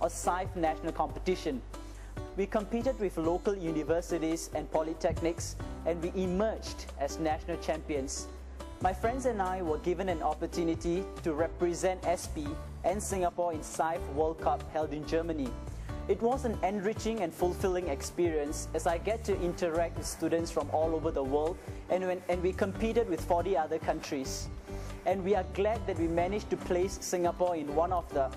or SIFE national competition. We competed with local universities and polytechnics, and we emerged as national champions. My friends and I were given an opportunity to represent SP and Singapore in SIFE World Cup held in Germany. It was an enriching and fulfilling experience as I get to interact with students from all over the world, and we competed with 40 other countries. And we are glad that we managed to place Singapore in one of the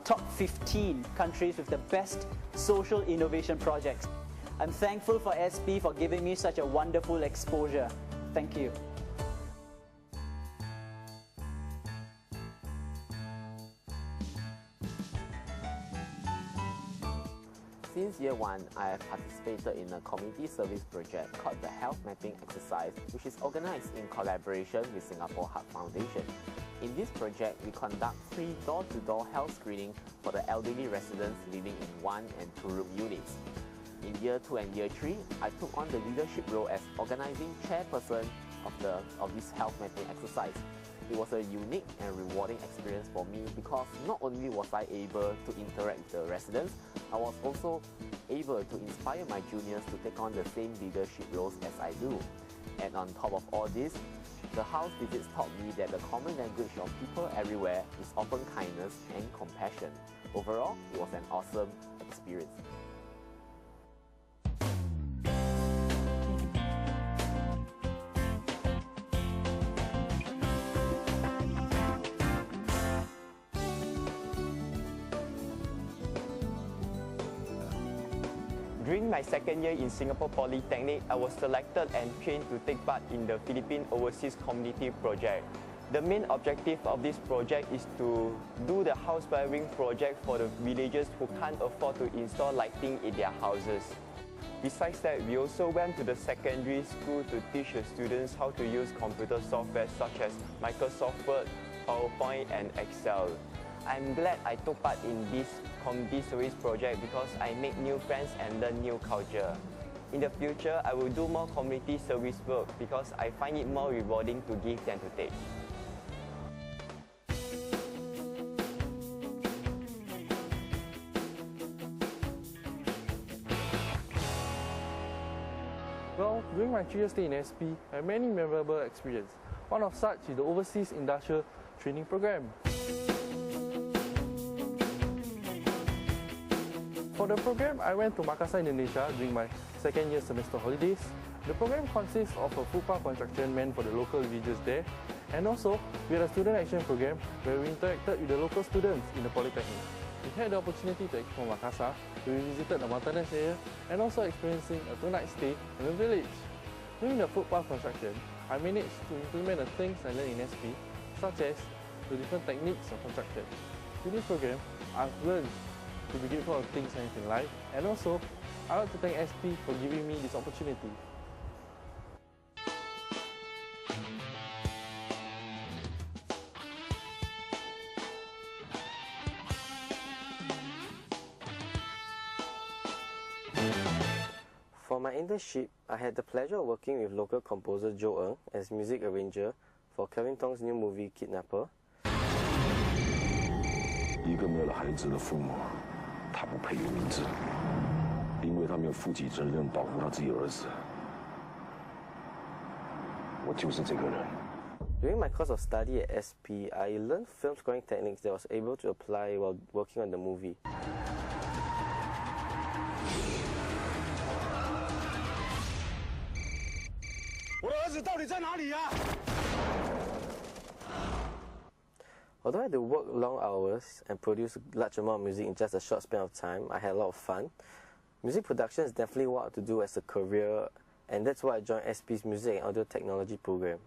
top 15 countries with the best social innovation projects. I'm thankful for SP for giving me such a wonderful exposure. Thank you. Since year 1, I have participated in a community service project called the Health Mapping Exercise, which is organized in collaboration with Singapore Heart Foundation. In this project, we conduct free door-to-door health screening for the elderly residents living in 1 and 2 room units. In year 2 and year 3, I took on the leadership role as organizing chairperson of this health mapping exercise. It was a unique and rewarding experience for me because not only was I able to interact with the residents, I was also able to inspire my juniors to take on the same leadership roles as I do. And on top of all this, the house visits taught me that the common language of people everywhere is often kindness and compassion. Overall, it was an awesome experience. During my second year in Singapore Polytechnic, I was selected and trained to take part in the Philippine Overseas Community Project. The main objective of this project is to do the house wiring project for the villagers who can't afford to install lighting in their houses. Besides that, we also went to the secondary school to teach the students how to use computer software such as Microsoft Word, PowerPoint and Excel. I'm glad I took part in this community service project because I make new friends and learn new culture. In the future, I will do more community service work because I find it more rewarding to give than to take. Well, during my 3-year stay in SP, I had many memorable experiences. One of such is the Overseas Industrial Training Program. For the program, I went to Makassar, Indonesia during my second-year semester holidays. The program consists of a footpath construction meant for the local villagers there, and also we had a student action program where we interacted with the local students in the Polytechnic. We had the opportunity to explore Makassar, where we visited the mountainous area and also experiencing a 2-night stay in a village. During the footpath construction, I managed to implement the things I learned in SP, such as the different techniques of construction. Through this program, I've learned to be grateful of things in life, and also I want to thank SP for giving me this opportunity. For my internship, I had the pleasure of working with local composer Joe Ng as music arranger for Kevin Tong's new movie Kidnapper. 一个没有了孩子的父母，他不配有名字，因为他没有负起责任保护他自己儿子。我就是这个人。 During my course of study at SP, I learned film scoring techniques that I was able to apply while working on the movie. 我的儿子到底在哪里呀？ Although I had to work long hours and produce a large amount of music in just a short span of time, I had a lot of fun. Music production is definitely what I want to do as a career, and that's why I joined SP's Music and Audio Technology program.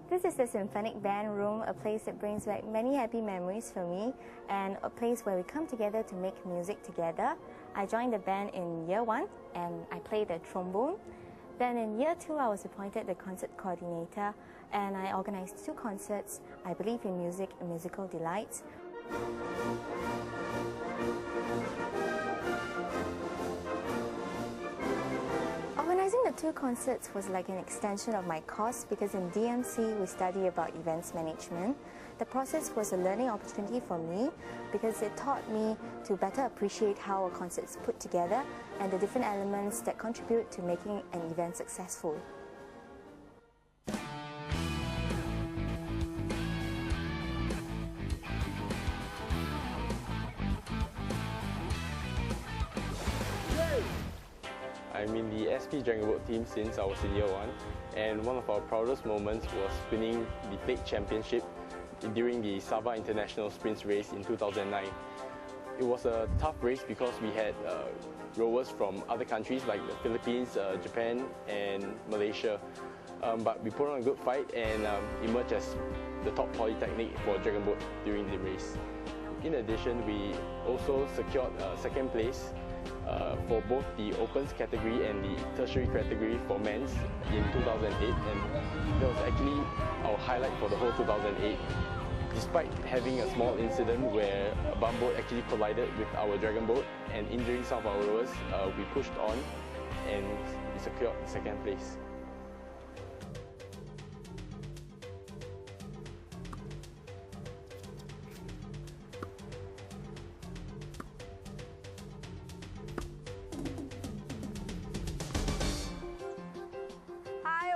This is the Symphonic Band Room, a place that brings back many happy memories for me and a place where we come together to make music together. I joined the band in year 1 and I played the trombone. Then in year 2 I was appointed the concert coordinator and I organized 2 concerts, I Believe in Music and Musical Delights. 2 concerts was like an extension of my course because in DMC we study about events management. The process was a learning opportunity for me because it taught me to better appreciate how a concert is put together and the different elements that contribute to making an event successful. I'm in the SP Dragon Boat team since I was in year 1, and one of our proudest moments was winning the Plate Championship during the Sabah International Sprints race in 2009. It was a tough race because we had rowers from other countries like the Philippines, Japan and Malaysia, but we put on a good fight and emerged as the top Polytechnic for Dragon Boat during the race. In addition, we also secured second place for both the Opens category and the Tertiary category for men's in 2008, and that was actually our highlight for the whole 2008. Despite having a small incident where a bump boat actually collided with our Dragon Boat and injuring some of our rowers, we pushed on and we secured second place.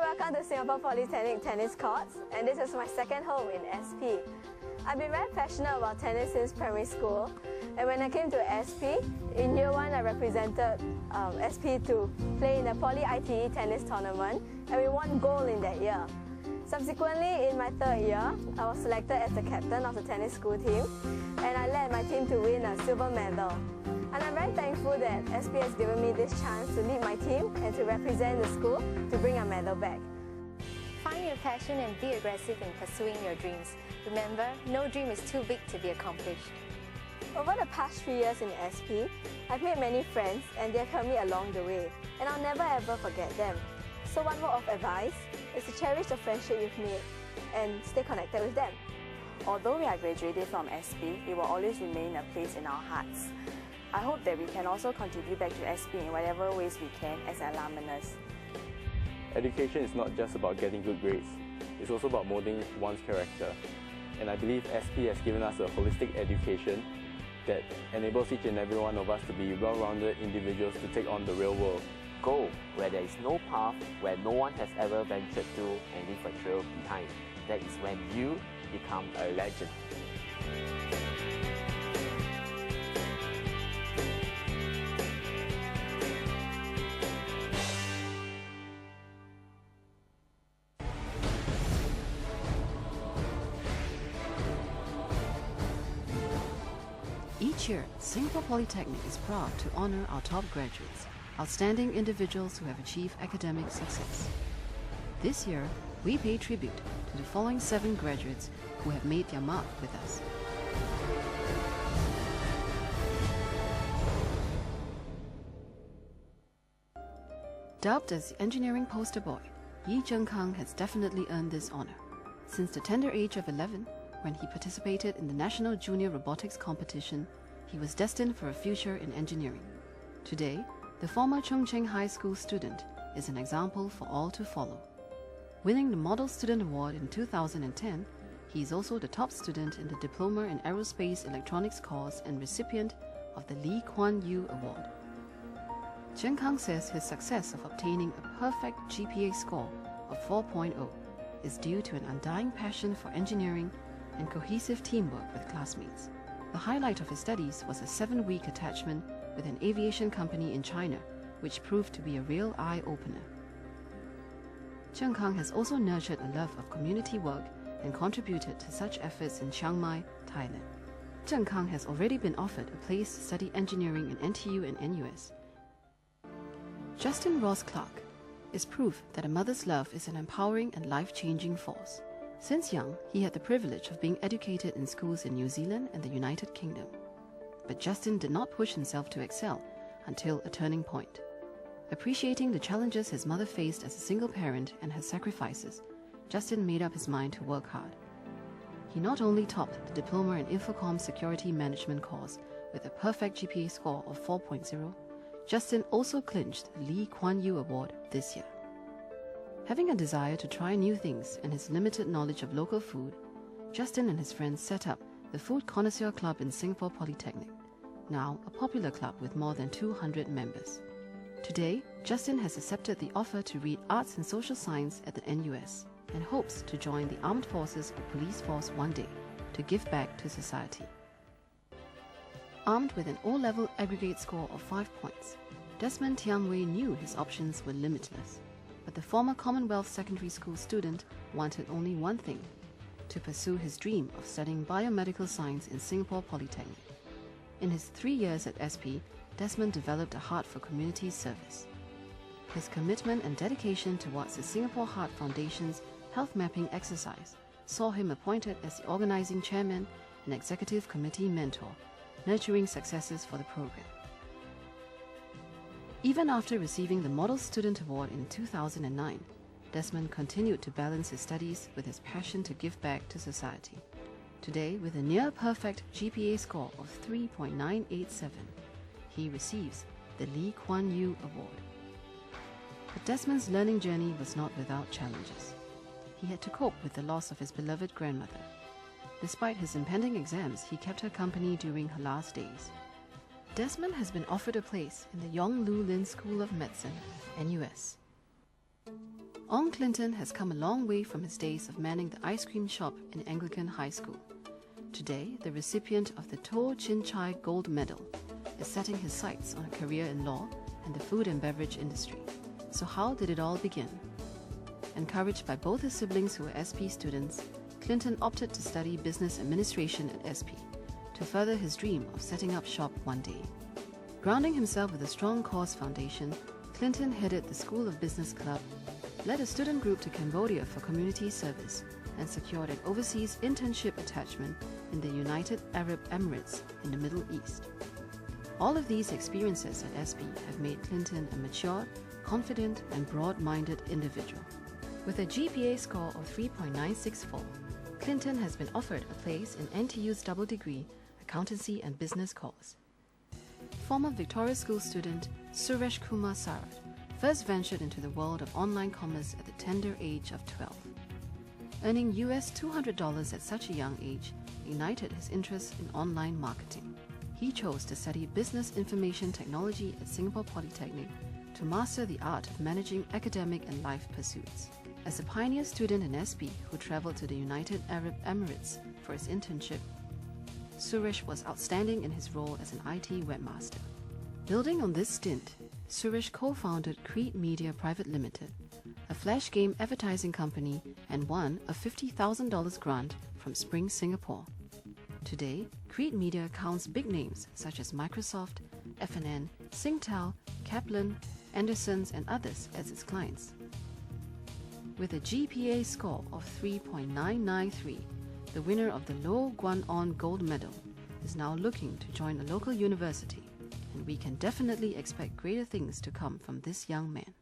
Welcome to Singapore Polytechnic Tennis Courts, and this is my second home in SP. I've been very passionate about tennis since primary school, and when I came to SP, in year 1 I represented SP to play in the Poly ITE tennis tournament, and we won gold in that year. Subsequently, in my 3rd year, I was selected as the captain of the tennis school team, and I led my team to win a silver medal. And I'm very thankful that SP has given me this chance to lead my team and to represent the school to bring a medal back. Find your passion and be aggressive in pursuing your dreams. Remember, no dream is too big to be accomplished. Over the past 3 years in SP, I've made many friends and they've helped me along the way, and I'll never ever forget them. So one word of advice is to cherish the friendship you've made and stay connected with them. Although we are graduated from SP, it will always remain a place in our hearts. I hope that we can also contribute back to SP in whatever ways we can as alumnus. Education is not just about getting good grades, it's also about molding one's character. And I believe SP has given us a holistic education that enables each and every one of us to be well-rounded individuals to take on the real world. Go where there is no path, where no one has ever ventured to, and leave a trail behind. That is when you become a legend. Each year, Singapore Polytechnic is proud to honour our top graduates, outstanding individuals who have achieved academic success. This year, we pay tribute to the following 7 graduates who have made their mark with us. Dubbed as the engineering poster boy, Yi Zhengkang has definitely earned this honour. Since the tender age of 11, when he participated in the National Junior Robotics Competition, he was destined for a future in engineering. Today, the former Chung Cheng High School student is an example for all to follow. Winning the Model Student Award in 2010, he is also the top student in the Diploma in Aerospace Electronics course and recipient of the Lee Kuan Yew Award. Zhengkang says his success of obtaining a perfect GPA score of 4.0 is due to an undying passion for engineering and cohesive teamwork with classmates. The highlight of his studies was a 7-week attachment with an aviation company in China, which proved to be a real eye-opener. Zhengkang has also nurtured a love of community work and contributed to such efforts in Chiang Mai, Thailand. Zhengkang has already been offered a place to study engineering in NTU and NUS. Justin Ross Clark is proof that a mother's love is an empowering and life-changing force. Since young, he had the privilege of being educated in schools in New Zealand and the United Kingdom. But Justin did not push himself to excel until a turning point. Appreciating the challenges his mother faced as a single parent and her sacrifices, Justin made up his mind to work hard. He not only topped the Diploma in Infocom Security Management course with a perfect GPA score of 4.0, Justin also clinched the Lee Kuan Yew Award this year. Having a desire to try new things and his limited knowledge of local food, Justin and his friends set up the Food Connoisseur Club in Singapore Polytechnic, now a popular club with more than 200 members. Today, Justin has accepted the offer to read Arts and Social Science at the NUS and hopes to join the Armed Forces or Police Force one day to give back to society. Armed with an O-level aggregate score of 5 points, Desmond Tiam Wei knew his options were limitless. But the former Commonwealth Secondary School student wanted only one thing: to pursue his dream of studying biomedical science in Singapore Polytechnic. In his 3 years at SP, Desmond developed a heart for community service. His commitment and dedication towards the Singapore Heart Foundation's health mapping exercise saw him appointed as the organizing chairman and executive committee mentor, nurturing successes for the program. Even after receiving the Model Student Award in 2009, Desmond continued to balance his studies with his passion to give back to society. Today, with a near-perfect GPA score of 3.987, he receives the Lee Kuan Yew Award. But Desmond's learning journey was not without challenges. He had to cope with the loss of his beloved grandmother. Despite his impending exams, he kept her company during her last days. Desmond has been offered a place in the Yong Lu Lin School of Medicine, NUS. Ong Clinton has come a long way from his days of manning the ice cream shop in Anglican High School. Today, the recipient of the To Chin Chai Gold Medal is setting his sights on a career in law and the food and beverage industry. So how did it all begin? Encouraged by both his siblings who were SP students, Clinton opted to study business administration at SP to further his dream of setting up shop one day. Grounding himself with a strong cause foundation, Clinton headed the School of Business Club, led a student group to Cambodia for community service, and secured an overseas internship attachment in the United Arab Emirates in the Middle East. All of these experiences at SP have made Clinton a mature, confident, and broad-minded individual. With a GPA score of 3.964, Clinton has been offered a place in NTU's double degree Accountancy and Business course. Former Victoria School student Suresh Kumar Sarat first ventured into the world of online commerce at the tender age of 12. Earning US $200 at such a young age ignited his interest in online marketing. He chose to study Business Information Technology at Singapore Polytechnic to master the art of managing academic and life pursuits. As a pioneer student in SP who traveled to the United Arab Emirates for his internship, Suresh was outstanding in his role as an IT webmaster. Building on this stint, Suresh co-founded Creed Media Private Limited, a flash game advertising company, and won a $50,000 grant from Spring Singapore. Today, Creed Media counts big names such as Microsoft, FNN, Singtel, Kaplan, Andersons, and others as its clients. With a GPA score of 3.993, the winner of the Lo Guan On Gold Medal is now looking to join a local university, and we can definitely expect greater things to come from this young man.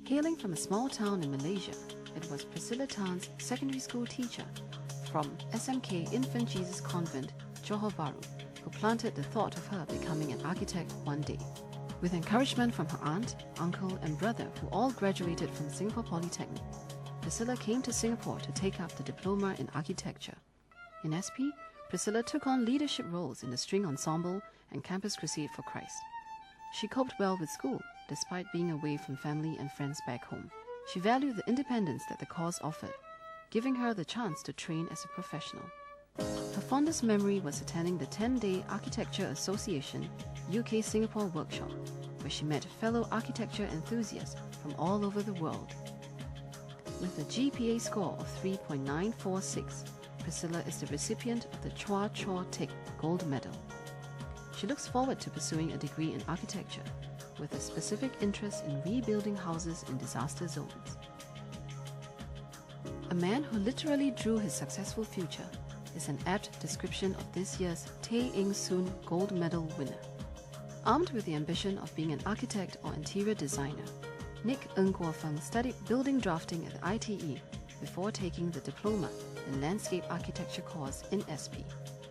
Hailing from a small town in Malaysia, it was Priscilla Tan's secondary school teacher from SMK Infant Jesus Convent, Johor Bahru, who planted the thought of her becoming an architect one day. With encouragement from her aunt, uncle, and brother, who all graduated from Singapore Polytechnic, Priscilla came to Singapore to take up the diploma in architecture. In SP, Priscilla took on leadership roles in the string ensemble and Campus Crusade for Christ. She coped well with school, despite being away from family and friends back home. She valued the independence that the course offered, giving her the chance to train as a professional. Her fondest memory was attending the 10-day Architecture Association UK-Singapore workshop, where she met fellow architecture enthusiasts from all over the world. With a GPA score of 3.946, Priscilla is the recipient of the Chua Chua Tik Gold Medal. She looks forward to pursuing a degree in architecture, with a specific interest in rebuilding houses in disaster zones. A man who literally drew his successful future is an apt description of this year's Tay Eng Soon Gold Medal winner. Armed with the ambition of being an architect or interior designer, Nick Ng Kuo Feng studied building drafting at the ITE before taking the diploma in landscape architecture course in SP.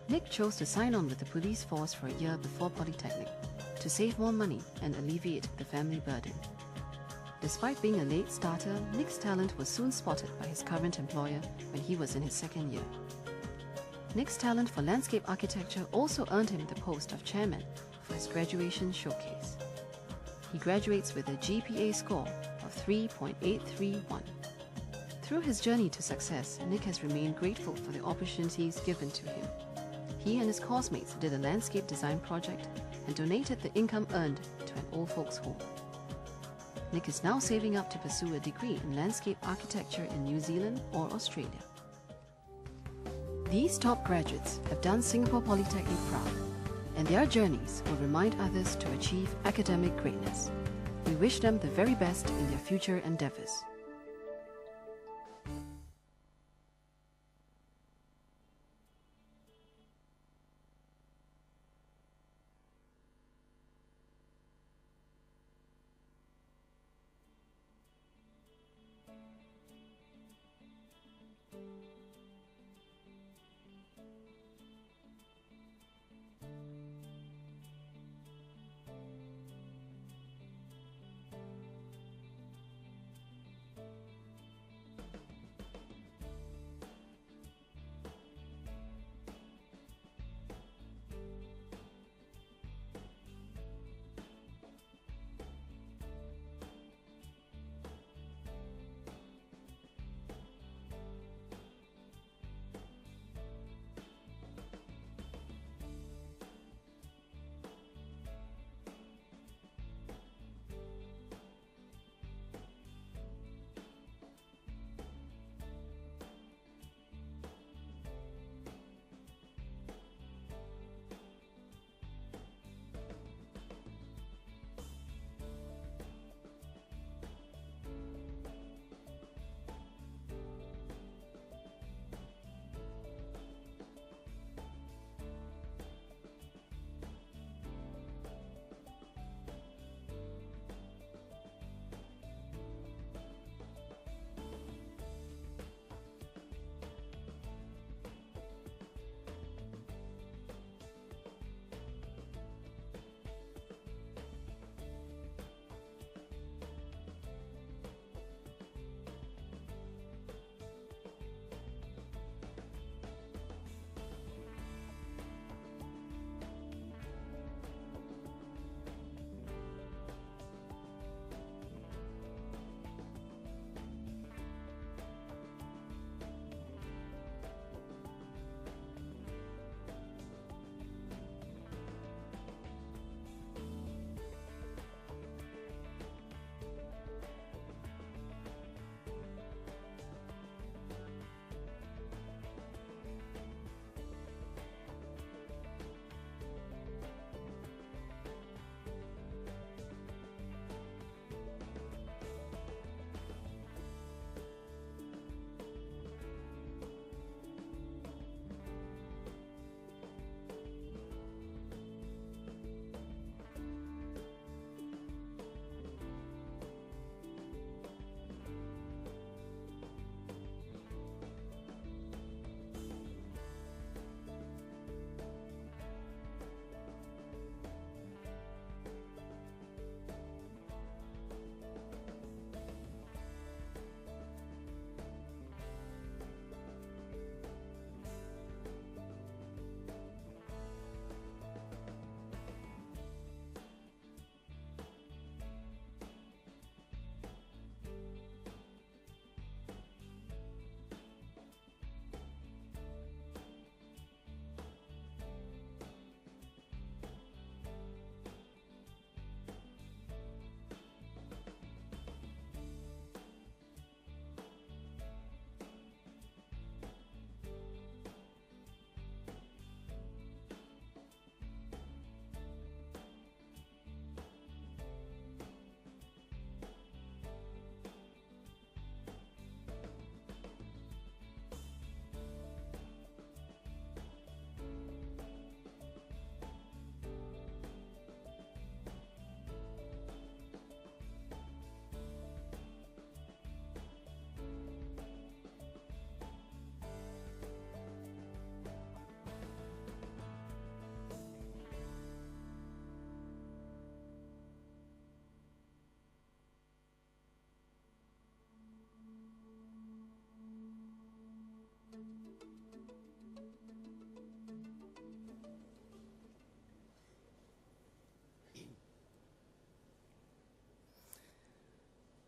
Nick chose to sign on with the police force for a year before Polytechnic to save more money and alleviate the family burden. Despite being a late starter, Nick's talent was soon spotted by his current employer when he was in his second year. Nick's talent for landscape architecture also earned him the post of chairman for his graduation showcase. He graduates with a GPA score of 3.831. Through his journey to success, Nick has remained grateful for the opportunities given to him. He and his coursemates did a landscape design project and donated the income earned to an old folks' home. Nick is now saving up to pursue a degree in landscape architecture in New Zealand or Australia. These top graduates have done Singapore Polytechnic proud, and their journeys will remind others to achieve academic greatness. We wish them the very best in their future endeavours.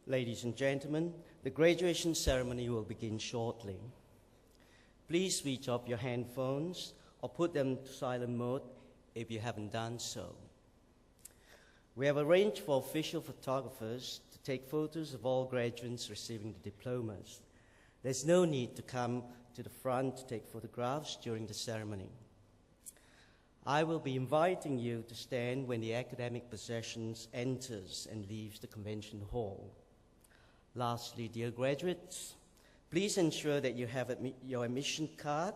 Ladies and gentlemen, the graduation ceremony will begin shortly. Please switch off your handphones or put them to silent mode if you haven't done so. We have arranged for official photographers to take photos of all graduates receiving the diplomas. There's no need to come to the front to take photographs during the ceremony. I will be inviting you to stand when the academic processions enters and leaves the convention hall. Lastly, dear graduates, please ensure that you have your admission card,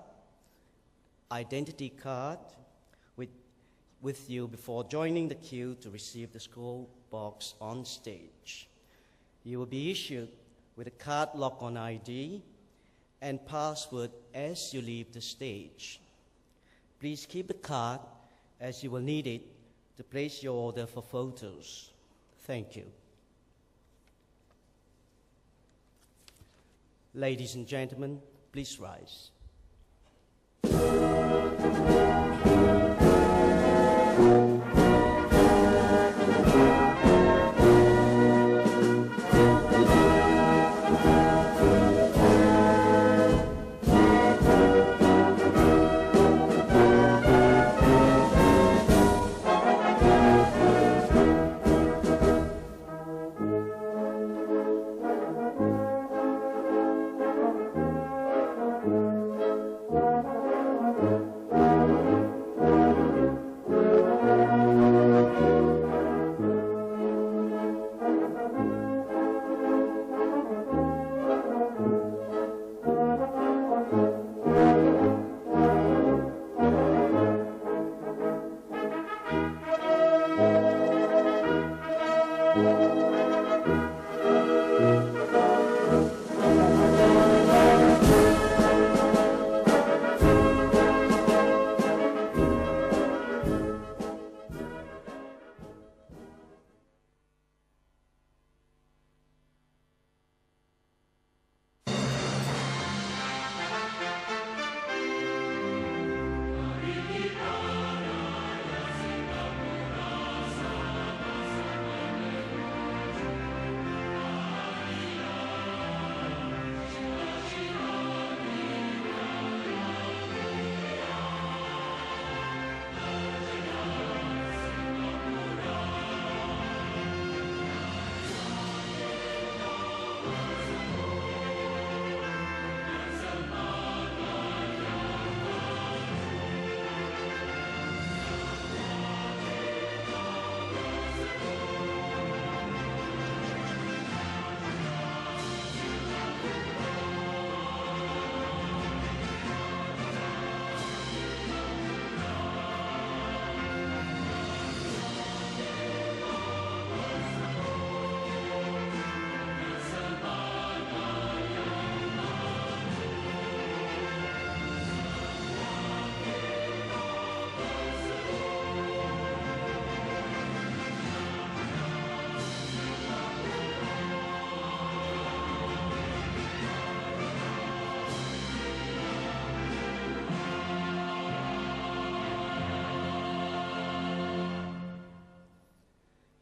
identity card with you before joining the queue to receive the school box on stage. You will be issued with a card lock on ID and password as you leave the stage. Please keep the card as you will need it to place your order for photos. Thank you. Ladies and gentlemen, please rise.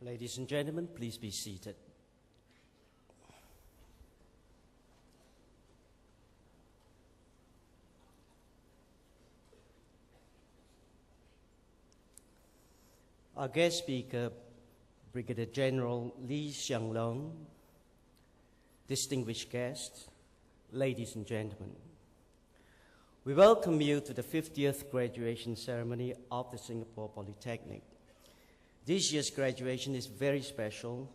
Ladies and gentlemen, please be seated. Our guest speaker, Brigadier General Lee Xianglong, distinguished guests, ladies and gentlemen, we welcome you to the 50th graduation ceremony of the Singapore Polytechnic. This year's graduation is very special.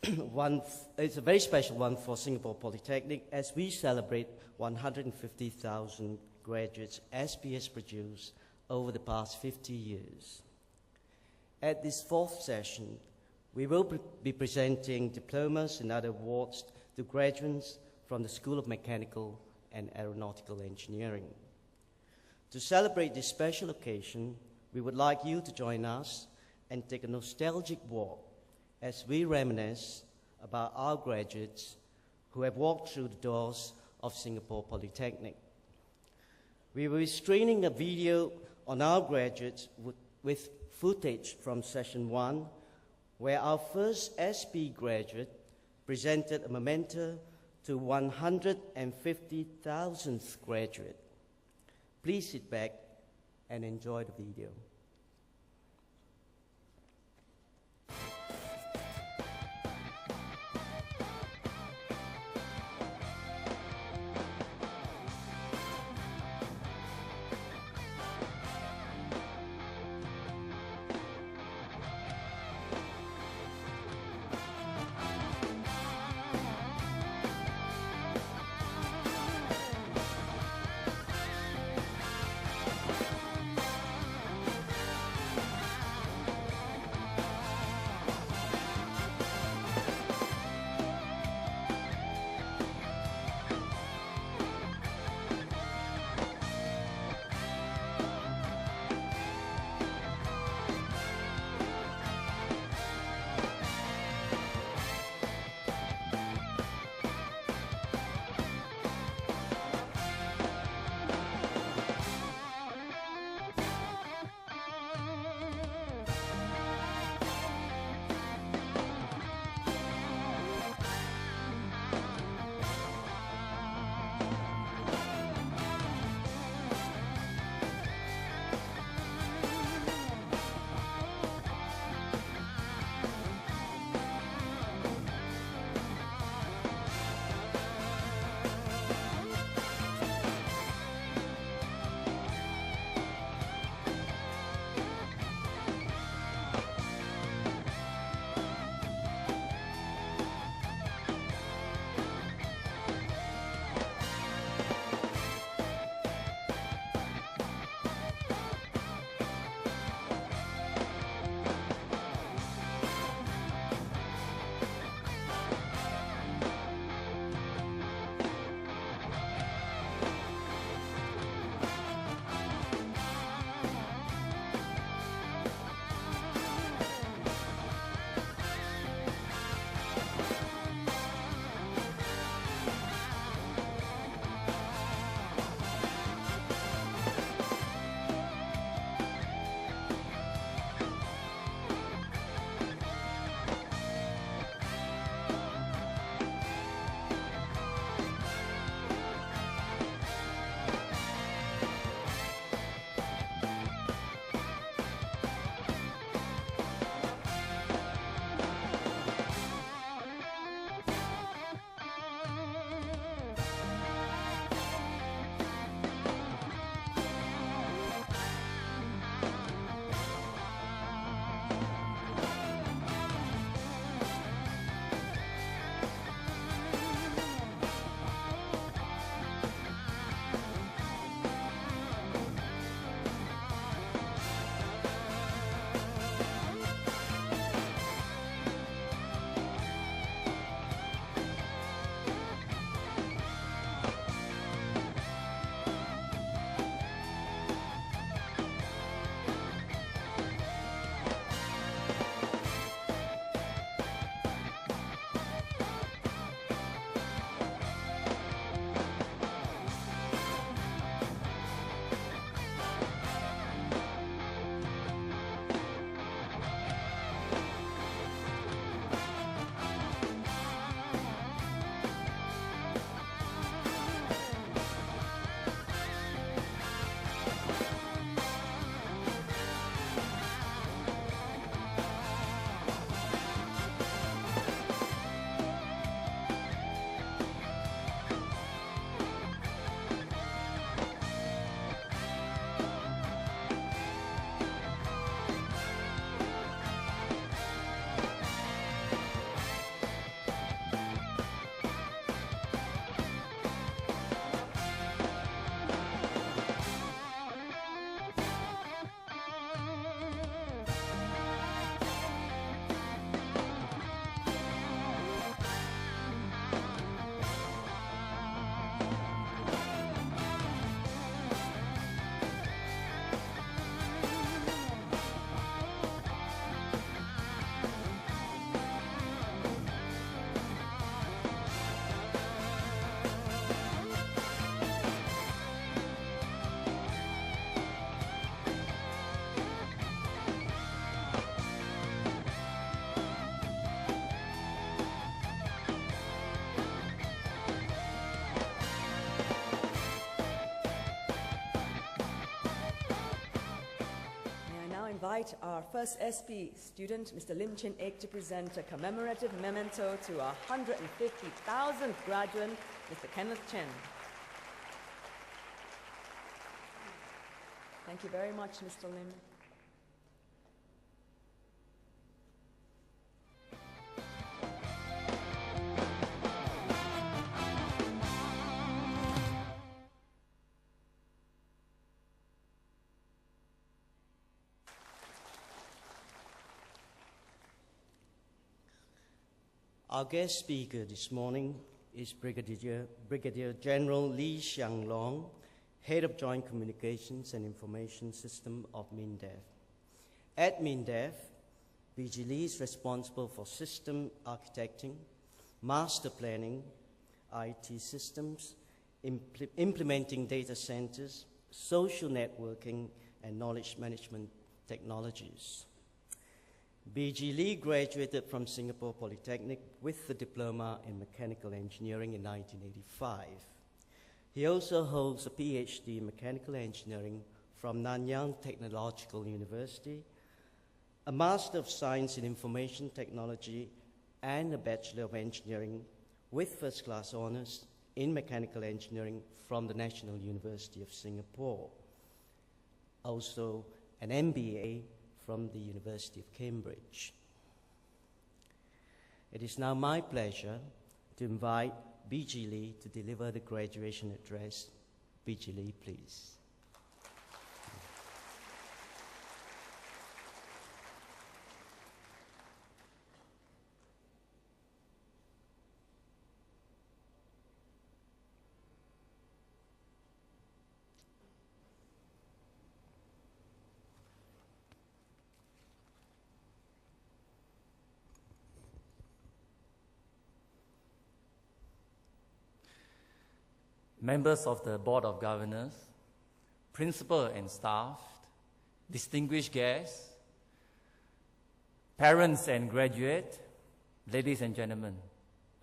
It's a very special one for Singapore Polytechnic as we celebrate 150,000 graduates SP has produced over the past 50 years. At this fourth session, we will be presenting diplomas and other awards to graduates from the School of Mechanical and Aeronautical Engineering. To celebrate this special occasion, we would like you to join us and take a nostalgic walk as we reminisce about our graduates who have walked through the doors of Singapore Polytechnic. We will be screening a video on our graduates with footage from session 1 where our first SP graduate presented a memento to 150,000th graduate. Please sit back and enjoy the video. invite our first SP student, Mr. Lim Chin Ek, to present a commemorative memento to our 150,000th graduate, Mr. Kenneth Chen. Thank you very much, Mr. Lim. Our guest speaker this morning is Brigadier General Lee Xiang Long, Head of Joint Communications and Information System of MINDEF. At MINDEF, BG Lee is responsible for system architecting, master planning, IT systems, implementing data centers, social networking, and knowledge management technologies. BG Lee graduated from Singapore Polytechnic with the diploma in mechanical engineering in 1985. He also holds a PhD in mechanical engineering from Nanyang Technological University, a Master of Science in Information Technology, and a Bachelor of Engineering with first-class honors in mechanical engineering from the National University of Singapore. Also, an MBA from the University of Cambridge. It is now my pleasure to invite BG Lee to deliver the graduation address. BG Lee, please. Members of the Board of Governors, principal and staff, distinguished guests, parents and graduates, ladies and gentlemen,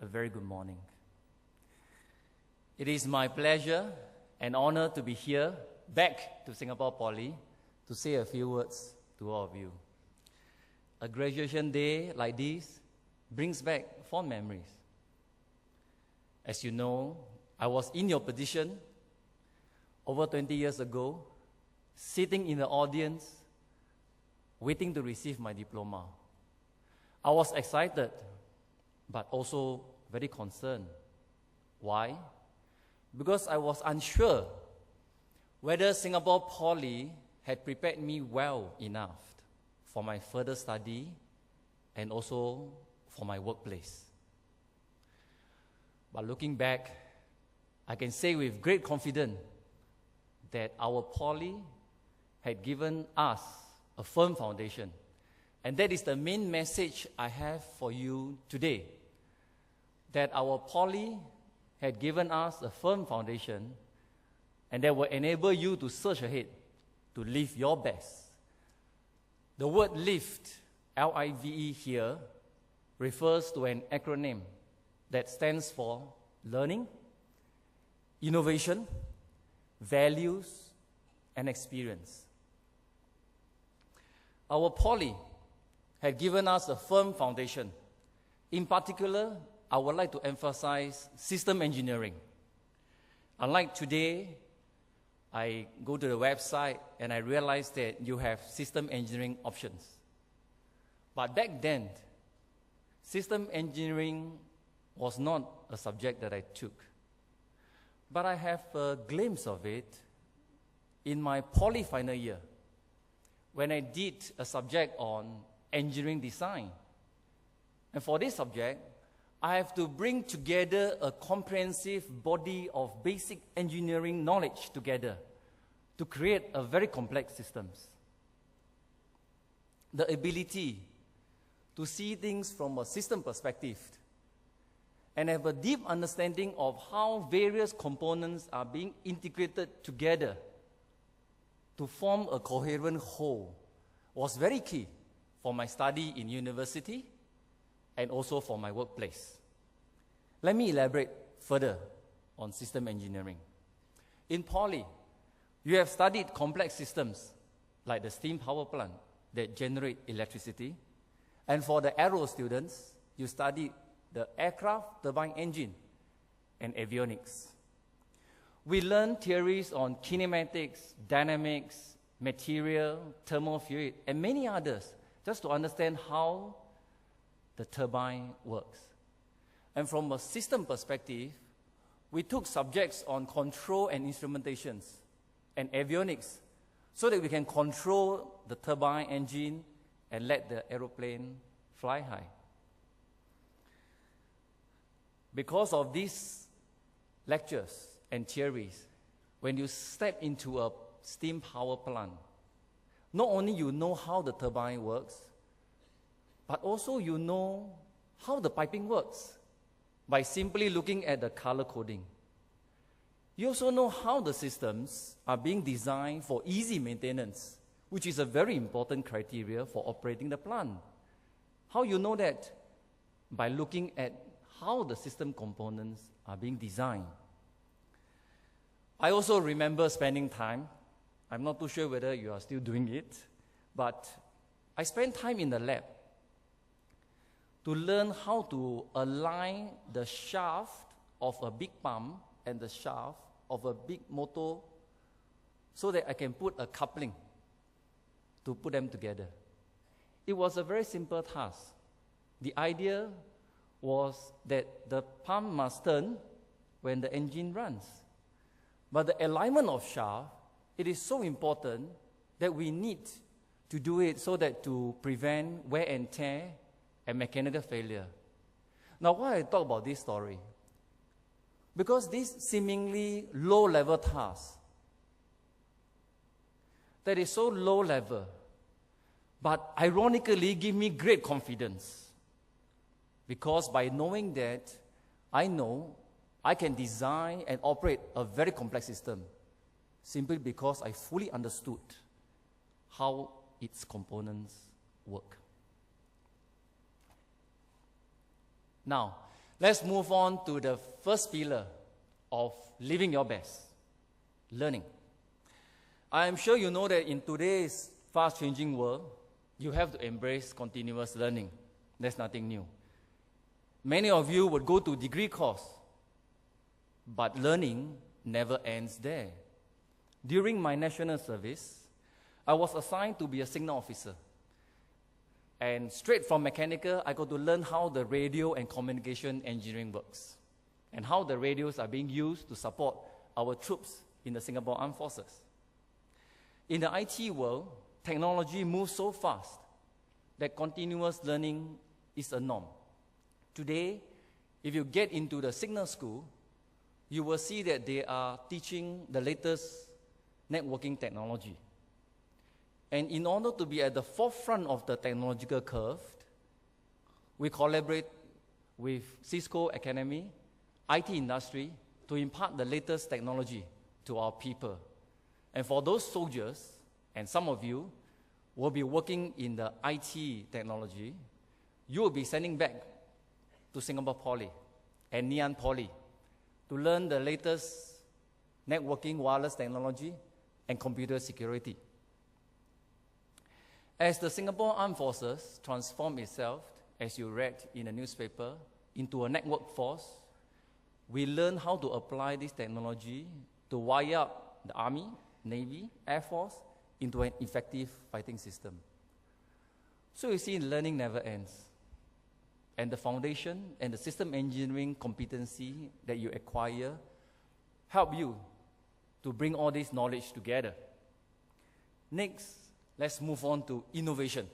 a very good morning. It is my pleasure and honor to be here, back to Singapore Poly, to say a few words to all of you. A graduation day like this brings back fond memories. As you know, I was in your position over 20 years ago, sitting in the audience, waiting to receive my diploma. I was excited, but also very concerned. Why? Because I was unsure whether Singapore Poly had prepared me well enough for my further study and also for my workplace. But looking back, I can say with great confidence that our Poly had given us a firm foundation. And that is the main message I have for you today, that our Poly had given us a firm foundation and that will enable you to surge ahead, to live your best. The word LIFT, L-I-V-E here, refers to an acronym that stands for learning, innovation, values, and experience. Our Poly had given us a firm foundation. In particular, I would like to emphasize system engineering. Unlike today, I go to the website and I realize that you have system engineering options. But back then, system engineering was not a subject that I took. But I have a glimpse of it in my Poly final year, when I did a subject on engineering design. And for this subject, I have to bring together a comprehensive body of basic engineering knowledge together to create a very complex systems. The ability to see things from a system perspective and have a deep understanding of how various components are being integrated together to form a coherent whole was very key for my study in university and also for my workplace. Let me elaborate further on system engineering. In Poly, you have studied complex systems like the steam power plant, that generate electricity. And for the aero students, you study the aircraft turbine engine and avionics. We learn theories on kinematics, dynamics, material, thermal fluid, and many others, just to understand how the turbine works. And from a system perspective, we took subjects on control and instrumentations and avionics so that we can control the turbine engine and let the aeroplane fly high. Because of these lectures and theories, when you step into a steam power plant, not only you know how the turbine works, but also you know how the piping works by simply looking at the color coding. You also know how the systems are being designed for easy maintenance, which is a very important criteria for operating the plant. How you know that? By looking at how the system components are being designed. I also remember spending time, I'm not too sure whether you are still doing it, but I spent time in the lab to learn how to align the shaft of a big pump and the shaft of a big motor so that I can put a coupling to put them together. It was a very simple task. The idea was that the pump must turn when the engine runs. But the alignment of shaft, it is so important that we need to do it so that to prevent wear and tear and mechanical failure. Now, why I talk about this story? Because this seemingly low-level task that is so low level, but ironically give me great confidence. Because by knowing that, I know I can design and operate a very complex system simply because I fully understood how its components work. Now, let's move on to the first pillar of living your best, learning. I am sure you know that in today's fast-changing world, you have to embrace continuous learning. That's nothing new. Many of you would go to degree course, but learning never ends there. During my national service, I was assigned to be a signal officer. And straight from mechanical, I got to learn how the radio and communication engineering works, and how the radios are being used to support our troops in the Singapore Armed Forces. In the IT world, technology moves so fast that continuous learning is a norm. Today, if you get into the signal school, you will see that they are teaching the latest networking technology. And in order to be at the forefront of the technological curve, we collaborate with Cisco Academy, IT industry, to impart the latest technology to our people. And for those soldiers, and some of you will be working in the IT technology, you will be sending back to Singapore Poly and Ngee Poly to learn the latest networking, wireless technology, and computer security. As the Singapore Armed Forces transform itself, as you read in the newspaper, into a network force, we learn how to apply this technology to wire up the Army, Navy, Air Force into an effective fighting system. So you see, learning never ends. And the foundation and the system engineering competency that you acquire help you to bring all this knowledge together. Next, let's move on to innovation.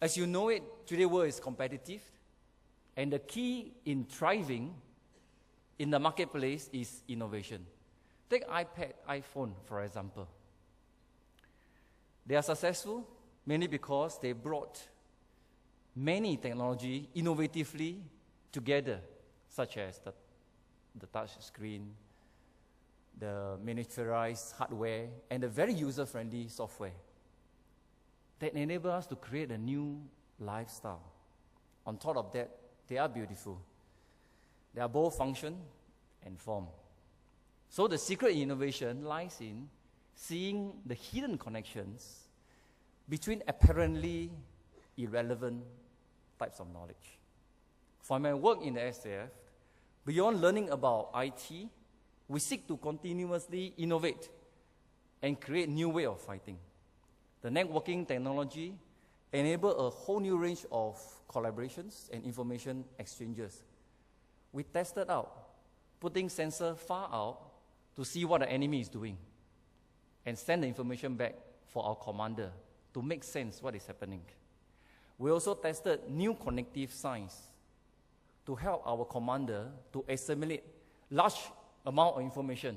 As you know it, today's world is competitive, and the key in thriving in the marketplace is innovation. Take iPad, iPhone, for example. They are successful mainly because they brought many technology innovatively together, such as the touch screen, the miniaturized hardware, and the very user-friendly software that enable us to create a new lifestyle. On top of that, they are beautiful. They are both function and form. So the secret innovation lies in seeing the hidden connections between apparently irrelevant types of knowledge. For my work in the SAF, beyond learning about IT, we seek to continuously innovate and create new way of fighting. The networking technology enable a whole new range of collaborations and information exchanges. We tested out, putting sensor far out to see what the enemy is doing and send the information back for our commander to make sense what is happening. We also tested new cognitive science to help our commander to assimilate large amount of information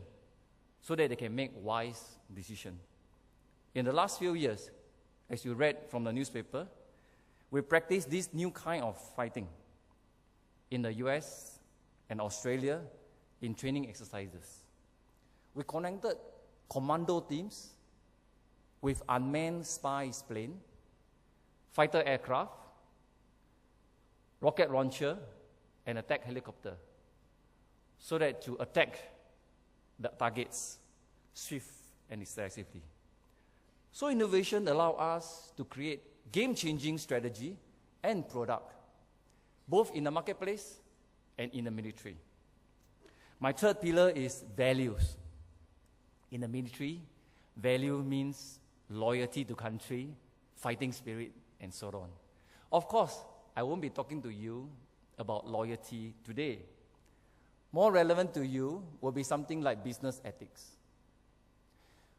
so that they can make wise decisions. In the last few years, as you read from the newspaper, we practice this new kind of fighting in the US and Australia in training exercises. We connected commando teams with unmanned spy plane, fighter aircraft, rocket launcher, and attack helicopter, so that to attack the targets swift and decisively. So innovation allows us to create game-changing strategy and product, both in the marketplace and in the military. My third pillar is values. In the military, value means loyalty to country, fighting spirit, and so on. Of course, I won't be talking to you about loyalty today. More relevant to you will be something like business ethics.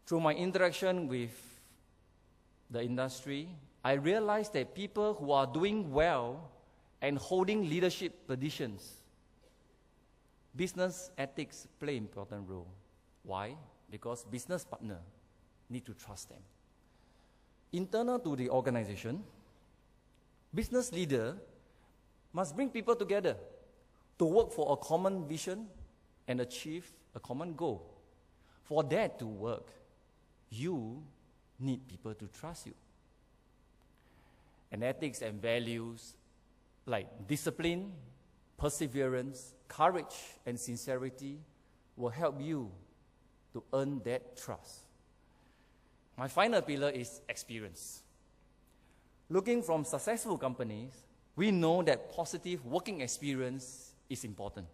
Through my interaction with the industry, I realized that people who are doing well and holding leadership positions, business ethics play an important role. Why? Because business partners need to trust them. Internal to the organization, business leader must bring people together to work for a common vision and achieve a common goal. For that to work, you need people to trust you. And ethics and values like discipline, perseverance, courage, and sincerity will help you to earn that trust. My final pillar is experience. Looking from successful companies, we know that positive working experience is important.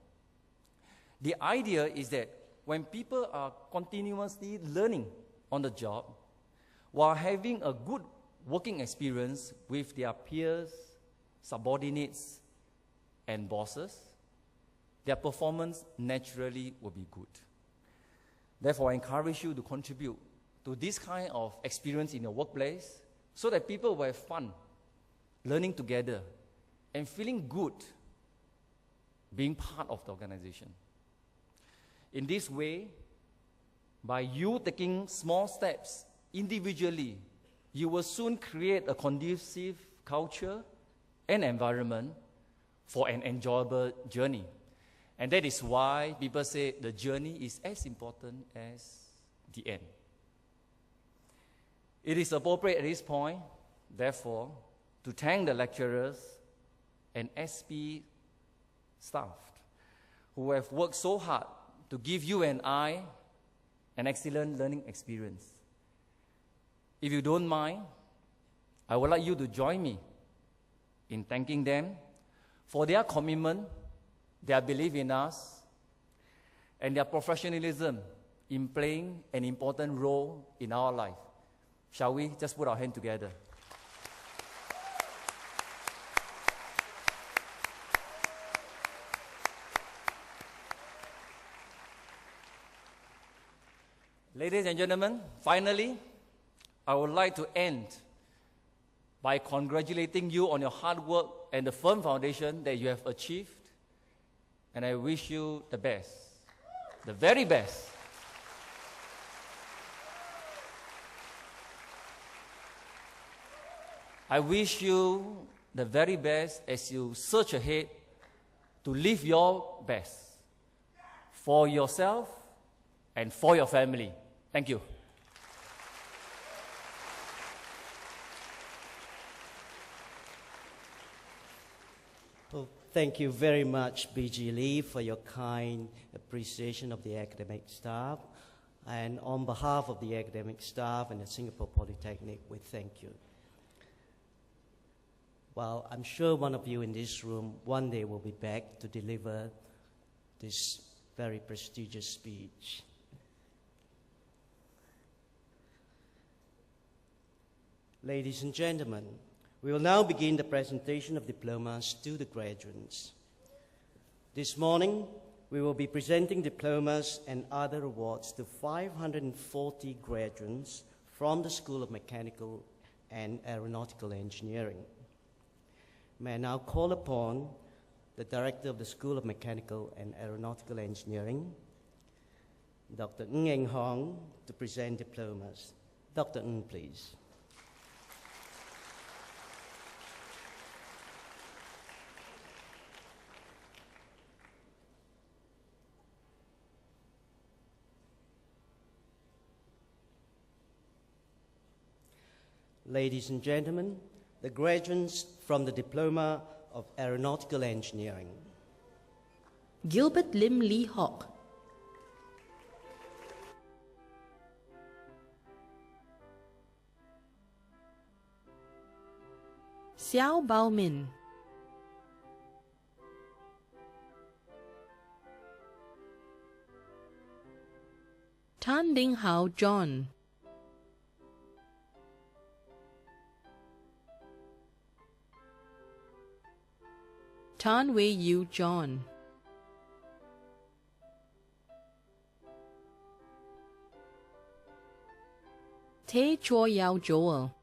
The idea is that when people are continuously learning on the job, while having a good working experience with their peers, subordinates, and bosses, their performance naturally will be good. Therefore, I encourage you to contribute to this kind of experience in your workplace so that people will have fun learning together and feeling good being part of the organization. In this way, by you taking small steps individually, you will soon create a conducive culture and environment for an enjoyable journey. And that is why people say the journey is as important as the end. It is appropriate at this point, therefore, to thank the lecturers and SP staff who have worked so hard to give you and I an excellent learning experience. If you don't mind, I would like you to join me in thanking them for their commitment, their belief in us, and their professionalism in playing an important role in our life. Shall we just put our hands together? Ladies and gentlemen, finally, I would like to end by congratulating you on your hard work and the firm foundation that you have achieved. And I wish you the best, the very best. I wish you the very best as you search ahead to live your best for yourself and for your family. Thank you. Well, thank you very much, BG Lee, for your kind appreciation of the academic staff. And on behalf of the academic staff and the Singapore Polytechnic, we thank you. Well, I'm sure one of you in this room one day will be back to deliver this very prestigious speech. Ladies and gentlemen, we will now begin the presentation of diplomas to the graduates. This morning, we will be presenting diplomas and other awards to 540 graduates from the School of Mechanical and Aeronautical Engineering. May I now call upon the Director of the School of Mechanical and Aeronautical Engineering, Dr. Ng Eng Hong, to present diplomas. Dr. Ng, please. Ladies and gentlemen, the graduates from the Diploma of Aeronautical Engineering. Gilbert Lim Lee Hock. Xiao Bao Min. Tan Ding Hao John. Tan Wei Yu John. Te Chua Yao Joel.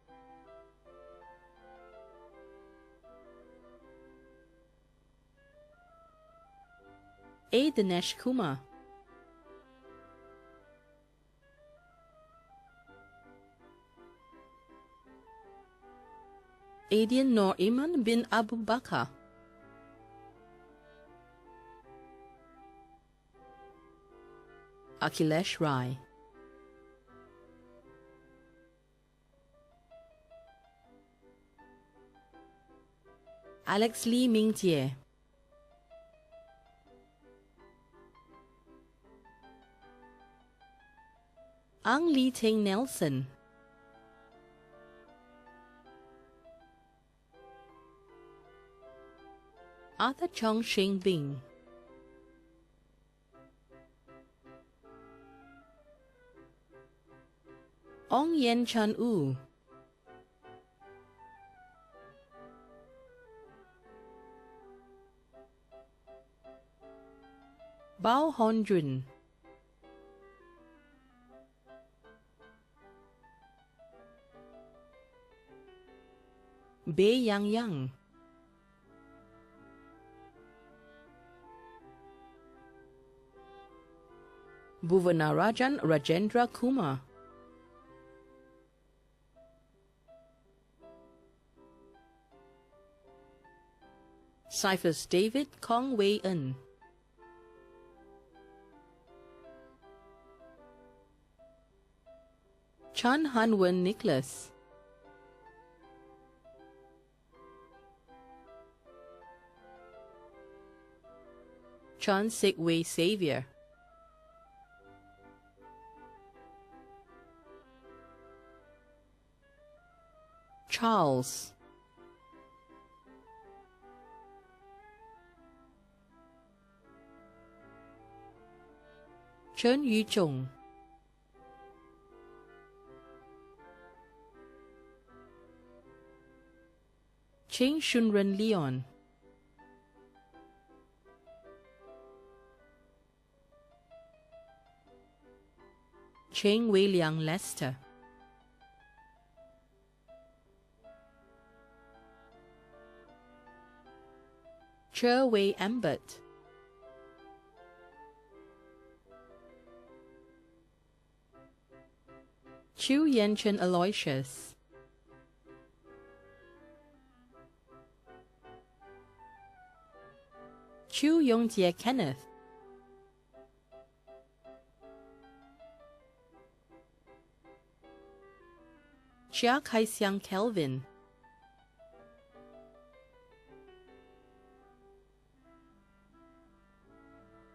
A Dinesh Kumar. Adian Nor Iman bin Abu Bakr. Akhilesh Rai. Alex Lee Ming Jie. Ang Lee Ting Nelson. Arthur Chong Shing Bing. Ong Yen Chan U. Bao Hon Jun. Bei Yang Yang. Bhuvanarajan Rajendra Kumar. Cyphers David Kong Wei En. Chan Han Wen Nicholas. Chan Sik Wei Xavier. Charles. Chen Yu Chung. Cheng Shunren Leon. Cheng Wei Liang Lester. Che Wei Ambert. Chu Yenchen Aloysius. Chu Yongjie Kenneth. Chia Kai-siang Kelvin.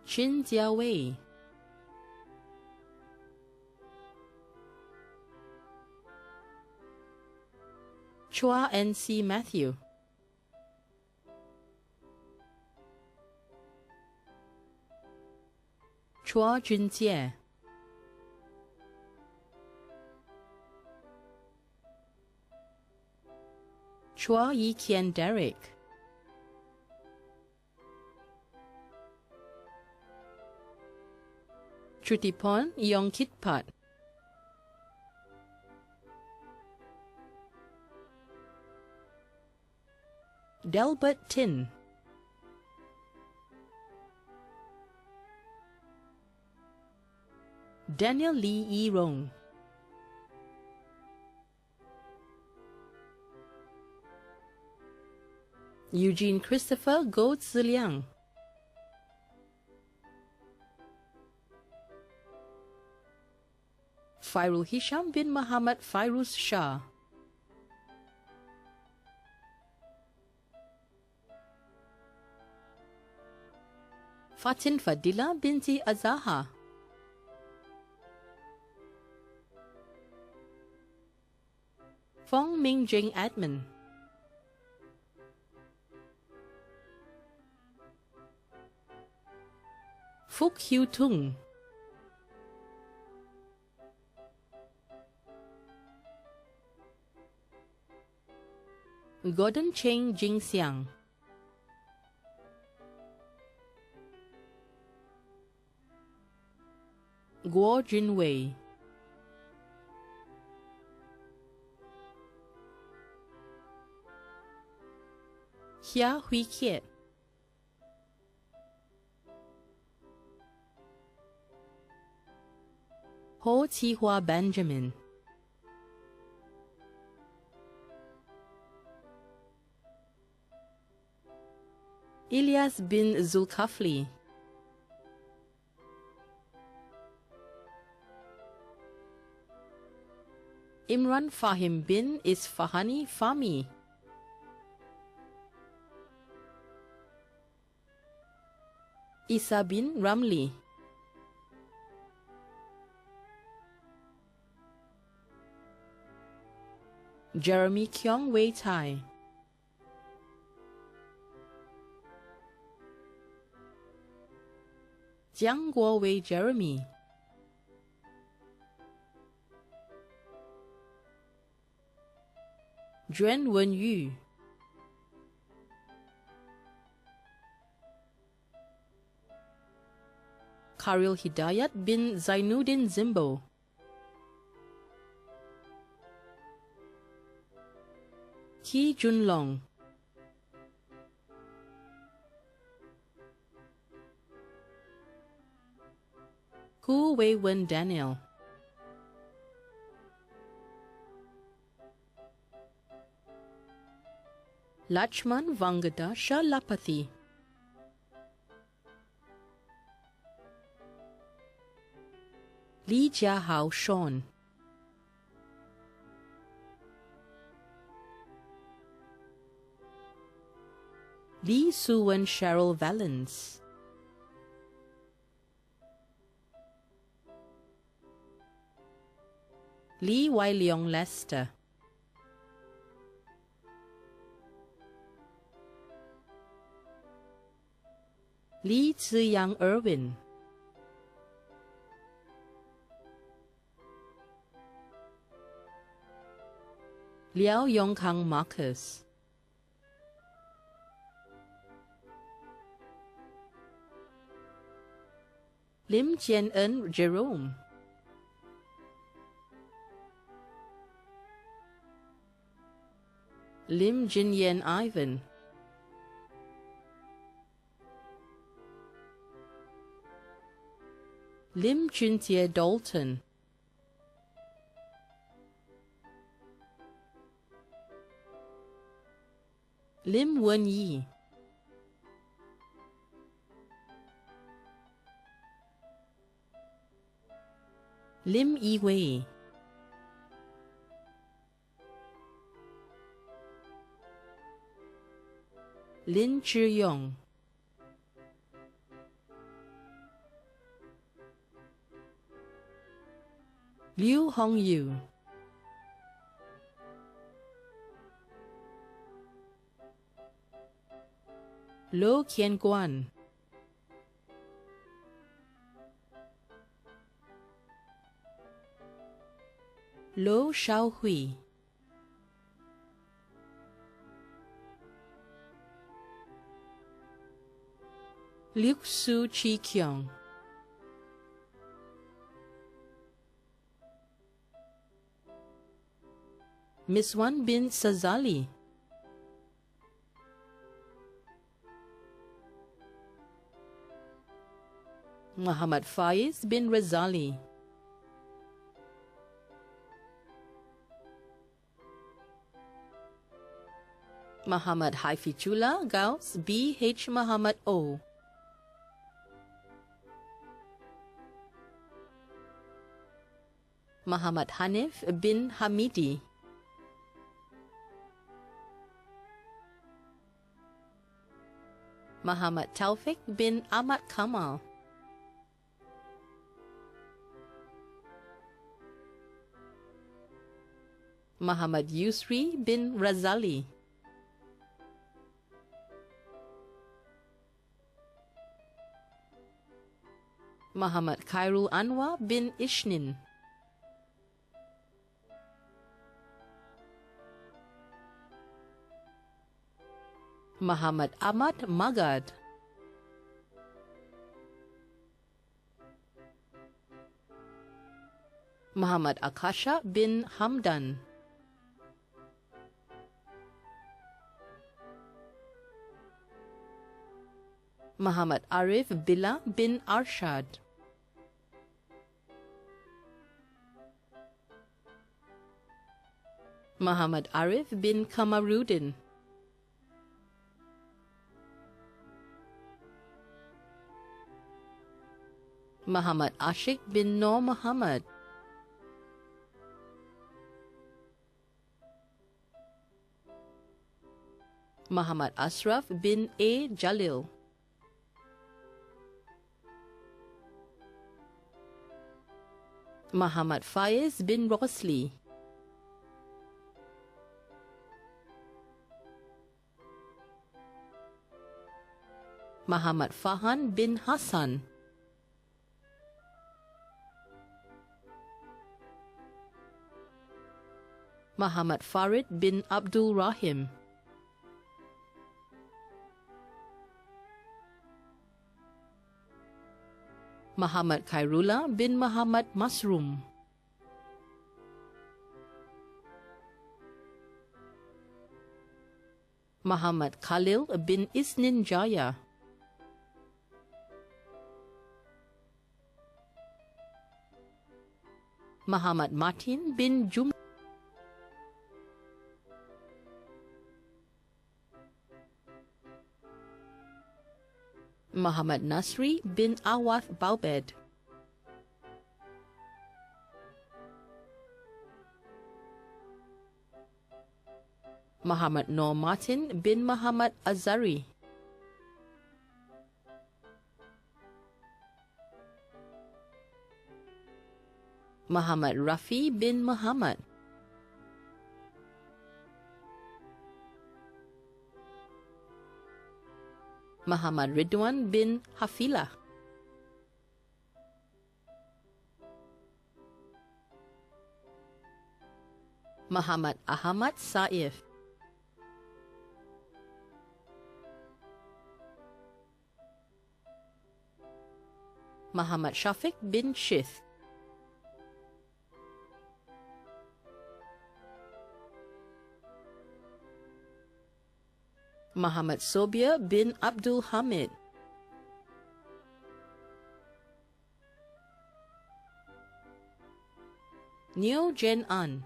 Chin Jia Wei. Chua N.C. Matthew. Chua Junjie, Chua Yi Kian Derek, Chutipon Yongkitpat, Delbert Tin, Daniel Lee Yi Rong, Eugene Christopher Go Ziliang, Fairul Hisham bin Muhammad Fairuz Shah, Fatin Fadila binti Azaha, Fong Ming Jing Admin, Phúc Hiu Tung, Gordon Cheng Jing Xiang, Guo Junwei, Hia Hui Kiet, Ho Chi Hua Benjamin, Ilyas bin Zulkafli, Imran Fahim bin Isfahani Fahmi, Isa bin Ramli, Jeremy Kyong Wei Tai, Jiang Guo Wei Jeremy, Juan Wen Yu, Karil Hidayat bin Zainuddin Zimbo, Ki Junlong, Hu Wei Wen Daniel, Lachman Vangada Shalapathy, Li Jiahao Sean, Lee Suwen Cheryl Valens, Lee Wai Leong Lester, Lee Ziyang Irwin, Liao Yongkang Marcus, Lim Chien En Jerome, Lim Jin Yen Ivan, Lim Juntie Dalton, Lim Wen Yi, Lim Yi Wei, Lin Zhiyong, Liu Hongyu, Lo Qianguan, Lo Xiaohui, Liu Su Chi Kyung, Miswan bin Sazali, Muhammad Faiz bin Razali, Muhammad Haifichullah Gaus B.H. Muhammad O, Muhammad Hanif bin Hamidi, Muhammad Taufik bin Ahmad Kamal, Muhammad Yusri bin Razali, Muhammad Khairul Anwar bin Ishnin, Muhammad Ahmad Magad, Muhammad Akasha bin Hamdan, Muhammad Arif Billah bin Arshad, Muhammad Arif bin Kamaruddin, Muhammad Ashik bin Noor Muhammad, Muhammad Ashraf bin A. Jalil, Muhammad Faiz bin Rosli, Muhammad Fahan bin Hassan, Muhammad Farid bin Abdul Rahim, Muhammad Khairullah bin Muhammad Masrum, Muhammad Khalil bin Isnin Jaya, Muhammad Martin bin Jum, Muhammad Nasri bin Awath Baubed, Muhammad Noor Martin bin Muhammad Azari, Muhammad Rafi bin Muhammad, Muhammad Ridwan bin Hafilah, Muhammad Ahmad Saif, Muhammad Shafiq bin Shith, Muhammad Sobia bin Abdul Hamid, Neo Jen An,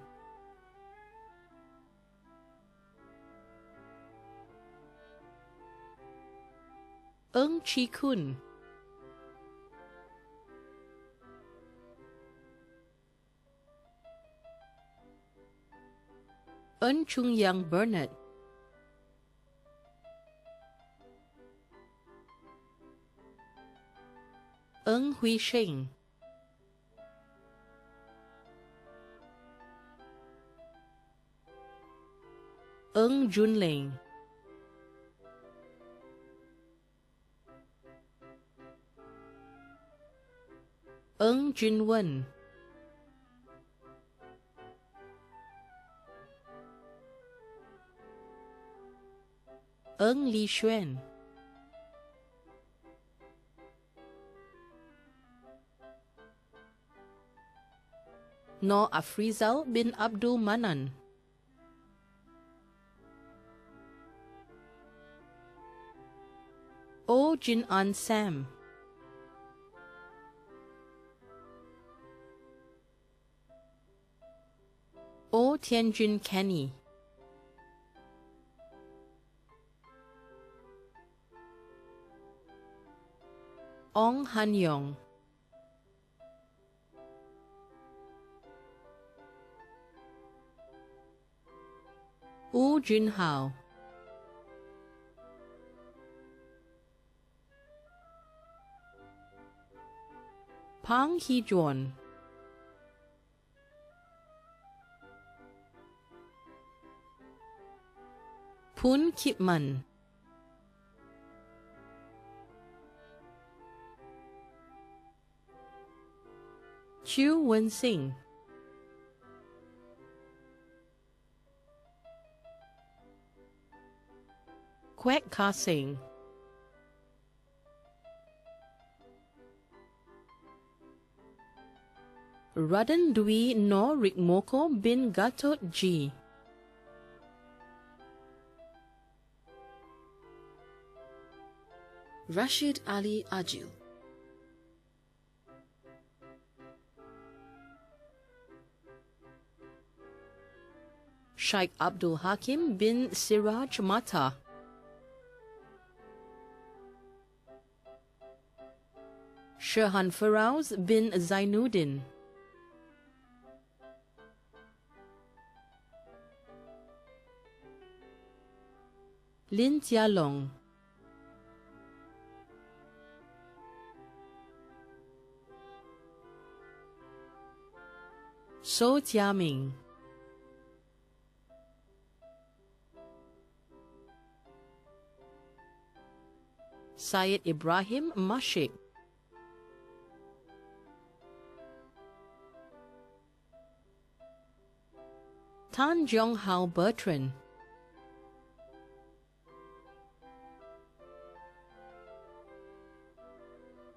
Eng Chi Kun, Eun Chung Yang Bernard, Eng Hui Sheng, Eng Jun Leng, Eng Jin Wen, Eng Lee Xuan, Noor Afrizal bin Abdul Manan, O Jin An Sam, O Tianjun Kenny, Ong Han Yong, Woo Jun Hao, Pang Hee Juan, Poon Kip Man, Chu Wen Sing, Kwek Ka Sing, Radan Dwi Noor Rikmoko bin Gatot G, Rashid Ali Ajil, Sheikh Abdul Hakim bin Siraj Mata, Shehan Farouz bin Zainuddin, Lin Tia Long, So Tia Ming, Syed Ibrahim Mashik, Tan Jong Hao Bertrand,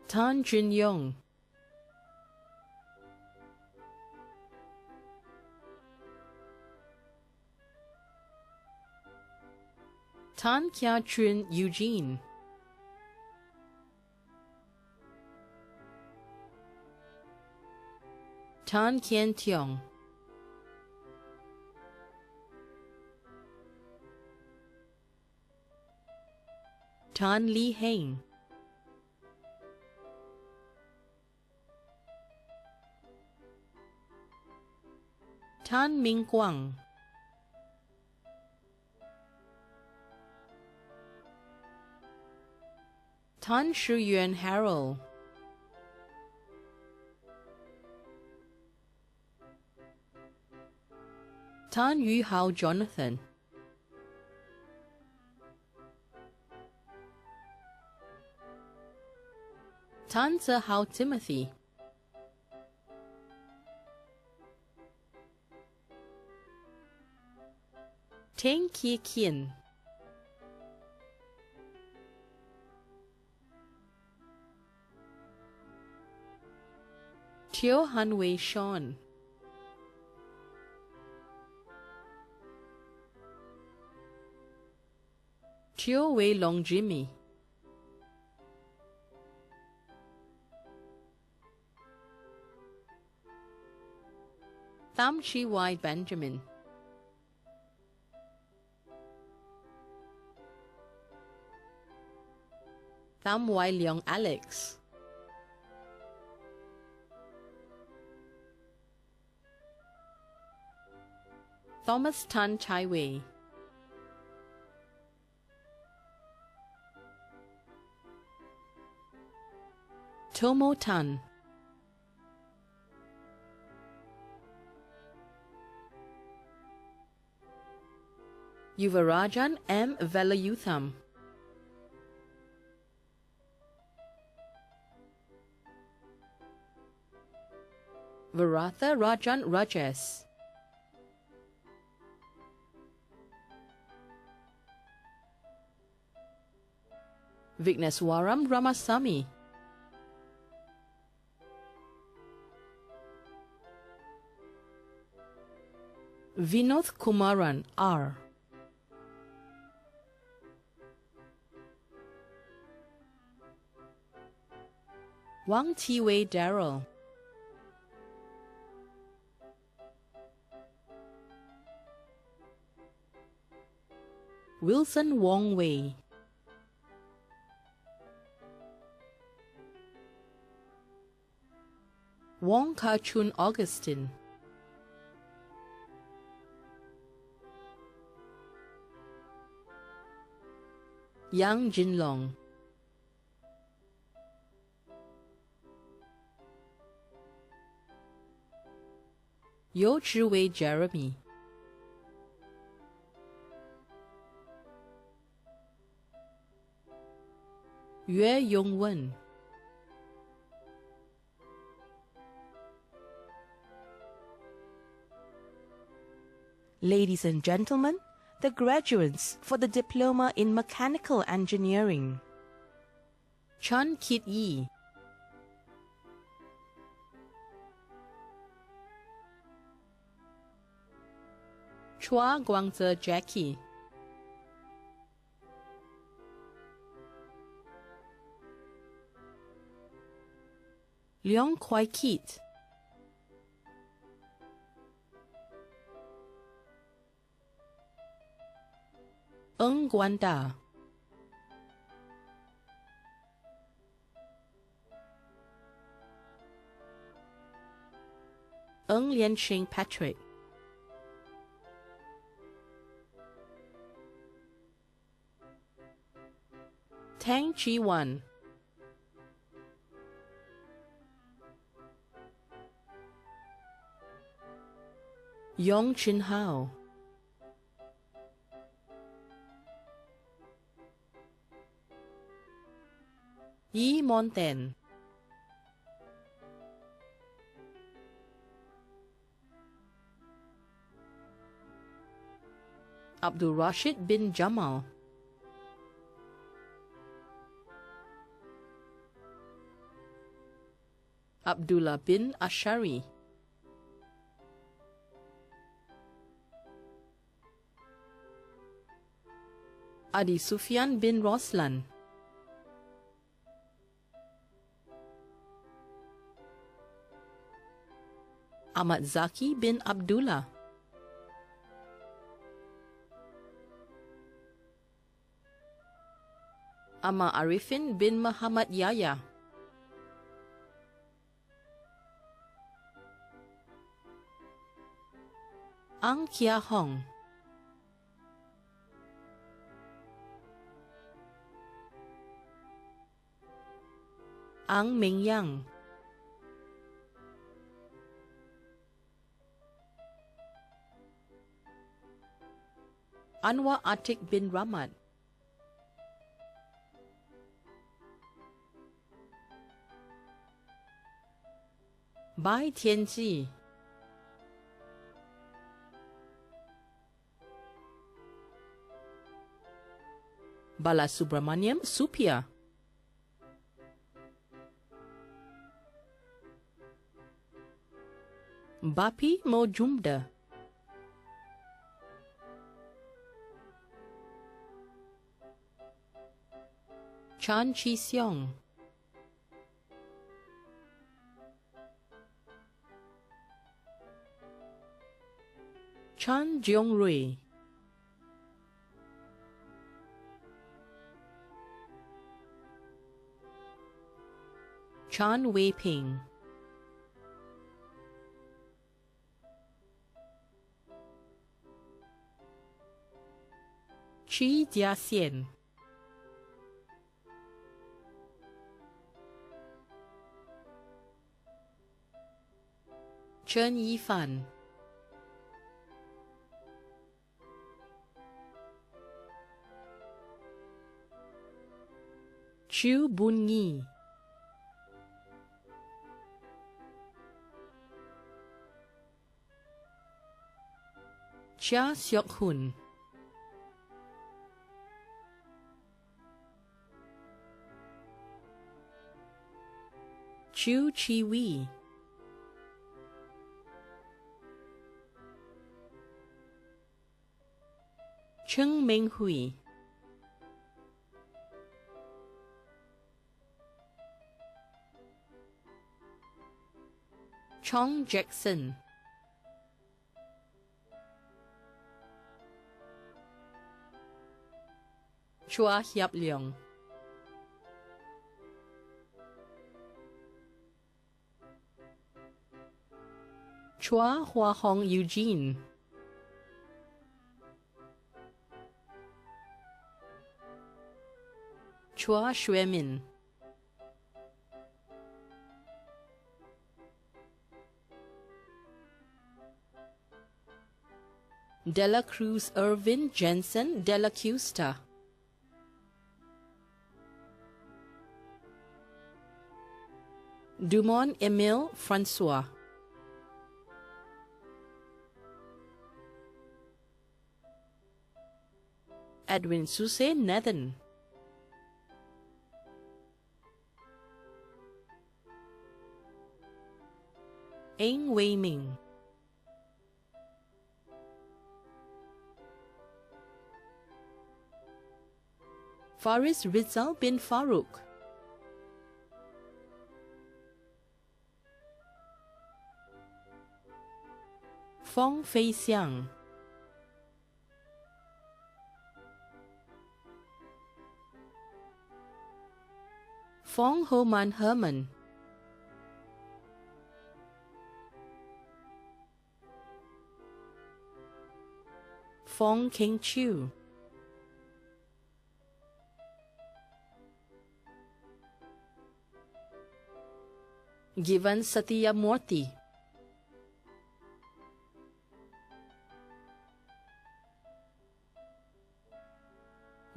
Tan Jun Yong, Tan Kia Chun Eugene, Tan Kien Tiong, Tan Lee Heng, Tan Ming Guang, Tan Shuyuan Harold, Tan Yu Hao Jonathan, Tan Tze Hao Timothy, Teng Kie Kien, Teo Han Wei Sean, Teo Wei Long Jimmy, Tham Chi Wai Benjamin, Tham Wai Leong Alex, Thomas Tan Chai Wei, Tomo Tan, Yuvarajan M. Velayutham, Varatha Rajan Rajesh, Vigneswaram Ramasamy, Vinod Kumaran R, Wang Tiwei Daryl, Wilson Wong Wei, Wong Ka-chun Augustine, Yang Jinlong, Yo Chi-wei Jeremy, Yue Yong-wen, Ladies and gentlemen, the graduates for the Diploma in Mechanical Engineering: Chun Kit Yi, Chua Guangze Jackie, Leong Kwai Keat, Ng Guan Da, Ng Lian Ching Patrick, Tang Chi Wan, Yong Chin Hao, Yi Monten, Abdul Rashid bin Jamal, Abdullah bin Ashari, Adi Sufyan bin Roslan, Ahmad Zaki bin Abdullah, Amma Arifin bin Muhammad Yahya, Ang Kia Hong, Ang Ming Yang, Anwar Atik bin Ramad, Bai Tianji, Balasubramaniam Supia, Bapi Mojumda, Chan Chi Seong, Chan Jiong Rui, Chan Wei Ping, Chi Jia Xian, Chen Yifan, Chu Bunyi, Chia Seok Hun, Chu Chi Wee, Cheng Meng Hui, Chong Jackson, Chua Hiap Leong, Chua Hua Hong Eugene, Chua Xue Min, Dela Cruz Irvin Jensen Dela Custa, Dumont Emile Francois, Edwin Suse Nathan, Eng Wei Ming, Faris Rizal bin Farouk, Fong Fei Xiang, Fong Ho-man Herman, Fong King Chiu, Givan Satyamurthy,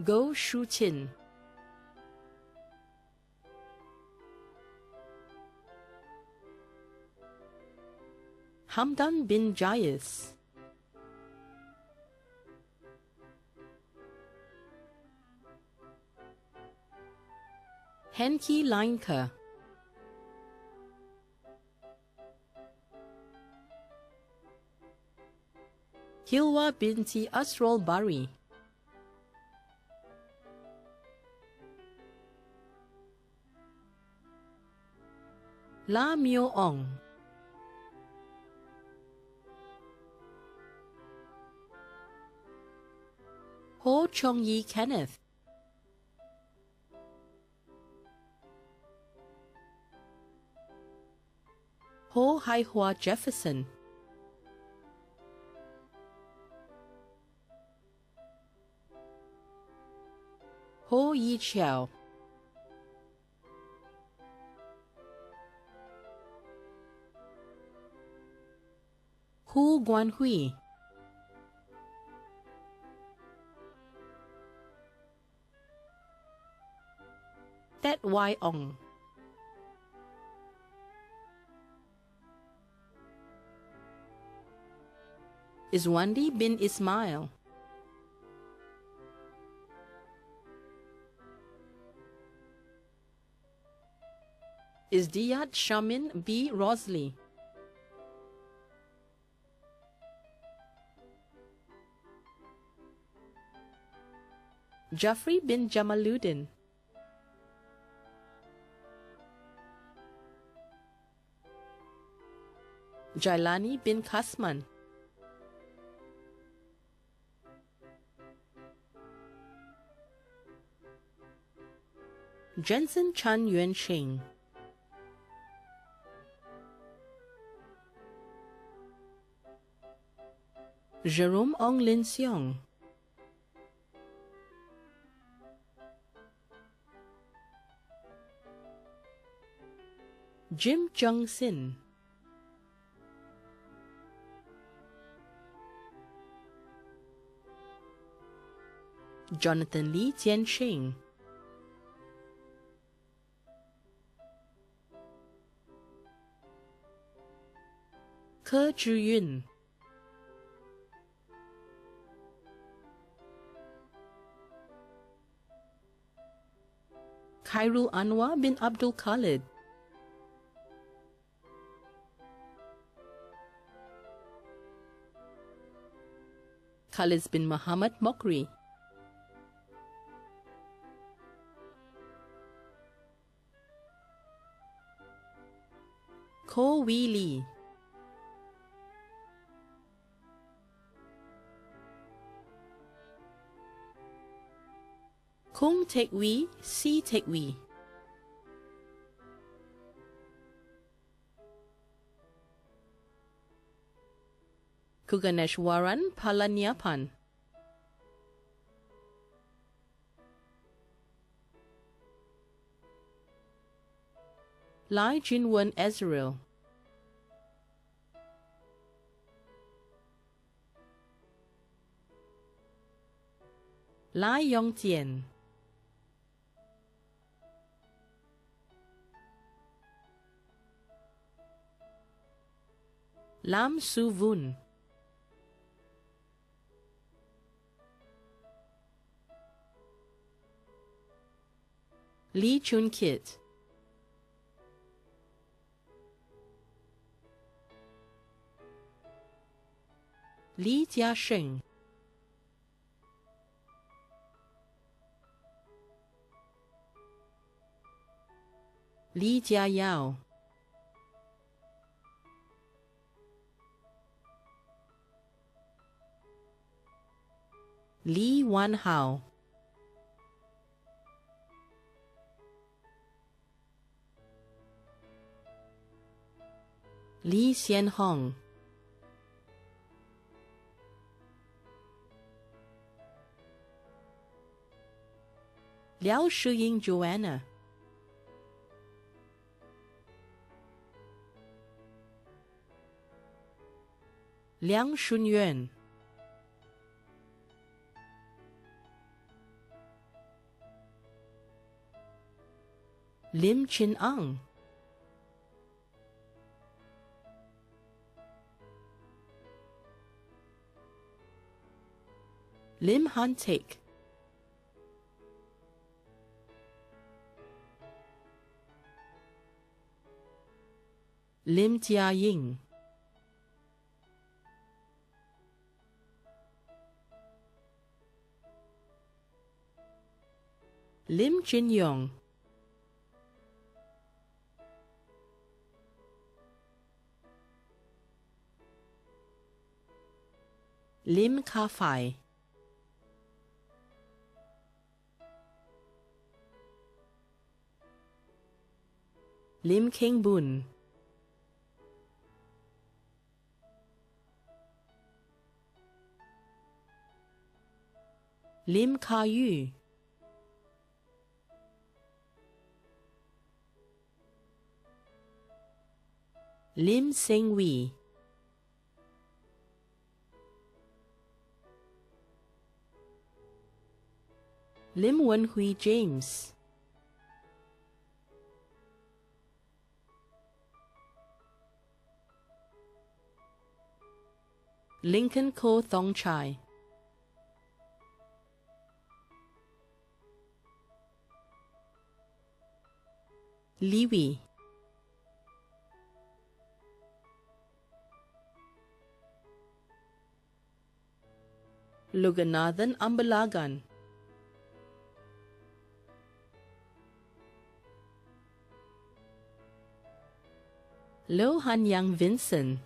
Go Shu Chin, Hamdan bin Jayas, Henki Leinker, Hilwa binti Asrol Bari, La Myo Ong, Ho Chong Yi Kenneth, Ho Hai Hua Jefferson, Ho Yi Chiao, Hu Guanhui, Tet Wai Ong, Iswandi bin Ismail, Isdiyat Shamin B. Rosley, Jafri bin Jamaluddin, Jailani bin Kasman, Jensen Chan Yuan Sheng, Jerome Ong Lin Seong, Jim Jung Sin, Jonathan Lee Tian Sheng, Ke Zhiyun, Khairul Anwar bin Abdul Khalid, Khalis bin Muhammad Mokri, Ko Wee Lee, Kung Tek Wee, Si Tek Wee, Kuganeshwaran Palaniappan, Lai Jinwen Ezreal, Lai Yongtian, Lam Su Vun, Lee Chun Kit, Li Jiasheng, Li Jiayao, Li Wanhao, Li Xianhong, Liao Shiying Joanna, Liang Shunyuan, Lim Chin Ang, Lim Han Teik, Lim Jia Ying, Lim Jin Yong, Lim Ka Fai, Lim Keng Bun, Lim Ka Yu, Lim Seng Wee, Lim Wen Hui James, Lincoln Ko Thong Chai, Li Wei, Loganathan Ambalagan, Lo Han Yang Vincent,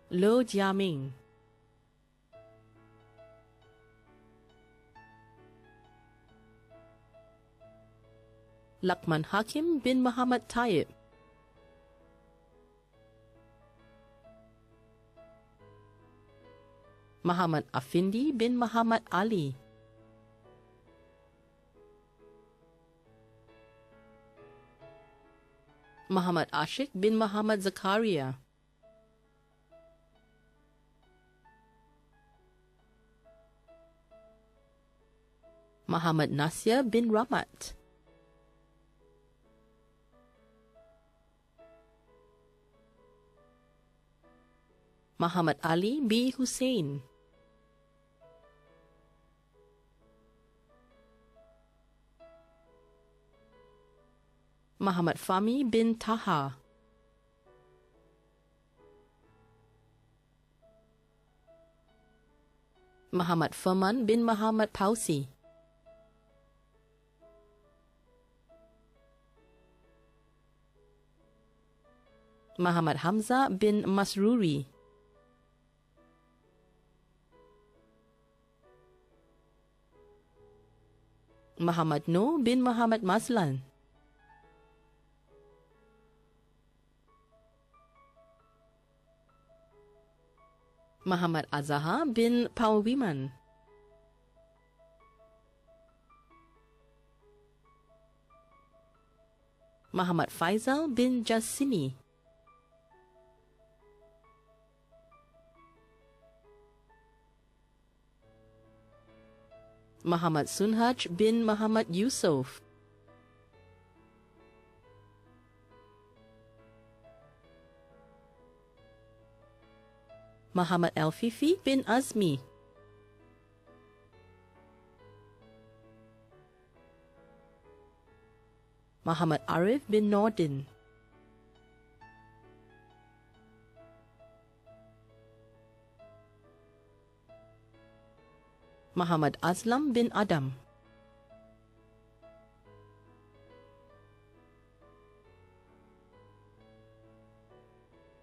Lo Jiaming, Lakman Hakim bin Muhammad Tayyib, Muhammad Afindi bin Muhammad Ali, Muhammad Ashik bin Muhammad Zakaria, Muhammad Nasir bin Ramat, Muhammad Ali bin Hussein, Muhammad Fahmi bin Taha, Muhammad Firman bin Muhammad Pausi, Muhammad Hamza bin Masruri, Muhammad Noor bin Muhammad Maslan, Muhammad Azahar bin Pauwiman, Muhammad Faisal bin Jassini, Muhammad Sunhaj bin Muhammad Yusuf, Muhammad Alfifi bin Azmi, Muhammad Arif bin Nordin, Muhammad Aslam bin Adam,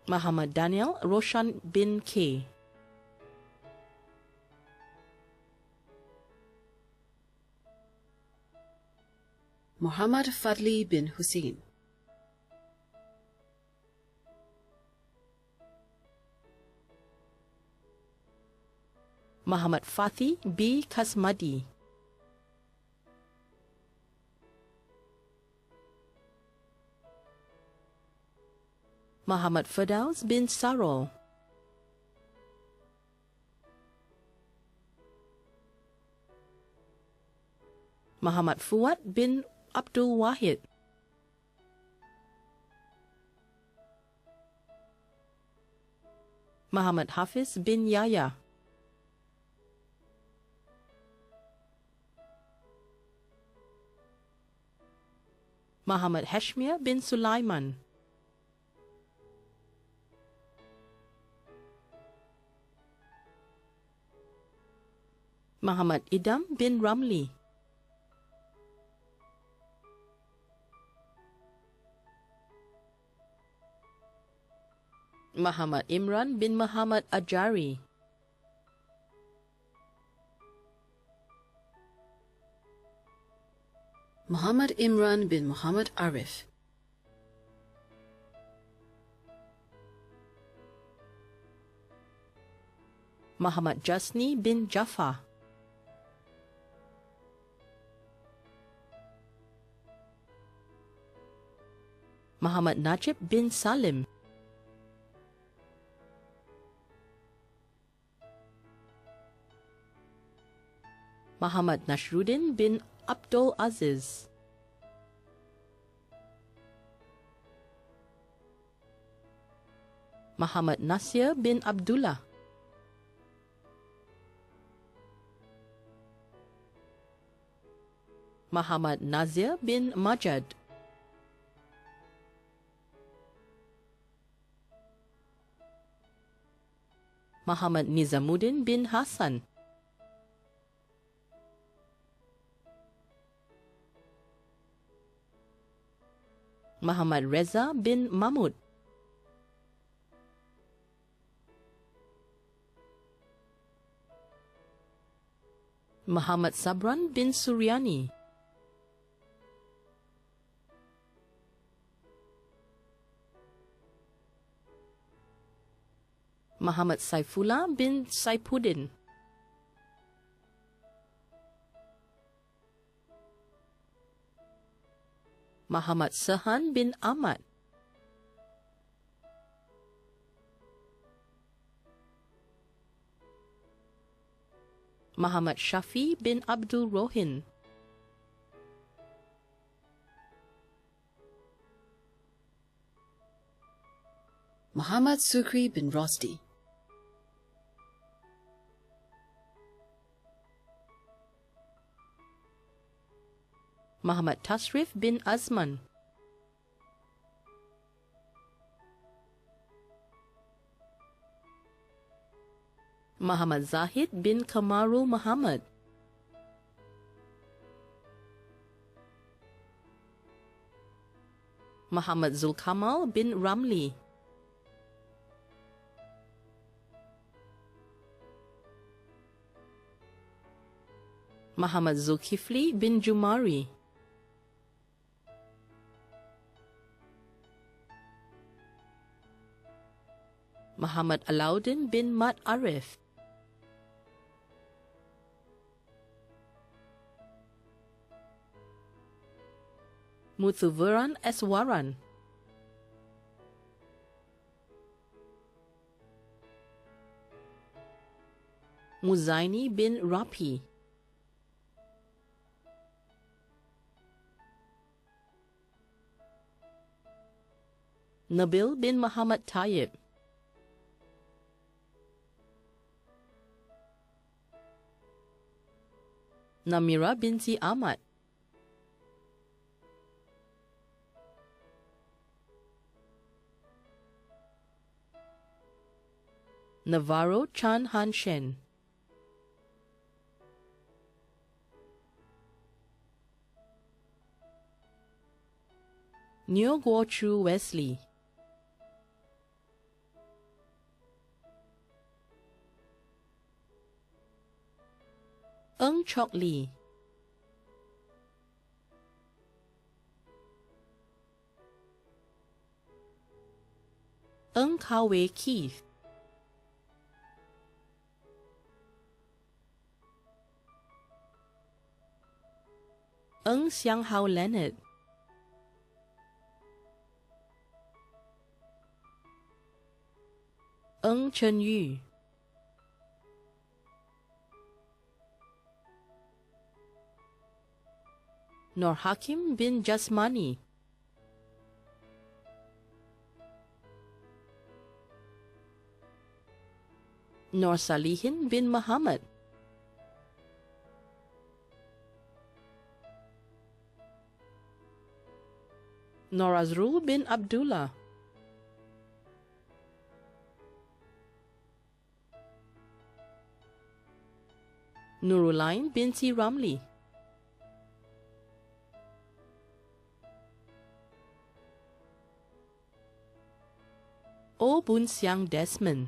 Muhammad Daniel Roshan bin K, Muhammad Fadli bin Hussein, Muhammad Fathi B. Kasmadi, Muhammad Firdaus bin Sarol, Muhammad Fuad bin Abdul Wahid, Muhammad Hafiz bin Yahya, Muhammad Hashmir bin Sulaiman, Muhammad Idam bin Ramli, Muhammad Imran bin Muhammad Ajari, Muhammad Imran bin Muhammad Arif, Muhammad Jasni bin Jafar, Muhammad Najib bin Salim, Muhammad Nashruddin bin Abdul Aziz, Muhammad Nasir bin Abdullah, Muhammad Nazir bin Majad, Muhammad Nizamuddin bin Hassan, Muhammad Reza bin Mahmud, Muhammad Sabran bin Suryani, Muhammad Saifullah bin Saipuddin, Muhammad Sahan bin Ahmad, Muhammad Shafi bin Abdul Rohin, Muhammad Sukri bin Rosti, Muhammad Tasrif bin Azman, Muhammad Zahid bin Kamarul Muhammad, Muhammad Zulkamal bin Ramli, Muhammad Zulkifli bin Jumari, Muhammad Alauddin bin Mat Arif, Muthuvaran Eswaran, Muzaini bin Rapi, Nabil bin Muhammad Tayyib, Namira binti Ahmad, Navarro Chan Han Shen, Neo Guo Chu Wesley, Eng Chok Lee, Eng Kawe Keith, Eng Xiang Hao Leonard, Eng Chen Yu, Nur Hakim bin Jasmani, Nur Salihin bin Muhammad, Nur Azrul bin Abdullah, Nurulain binti Ramli, O Bun Siang Desmond,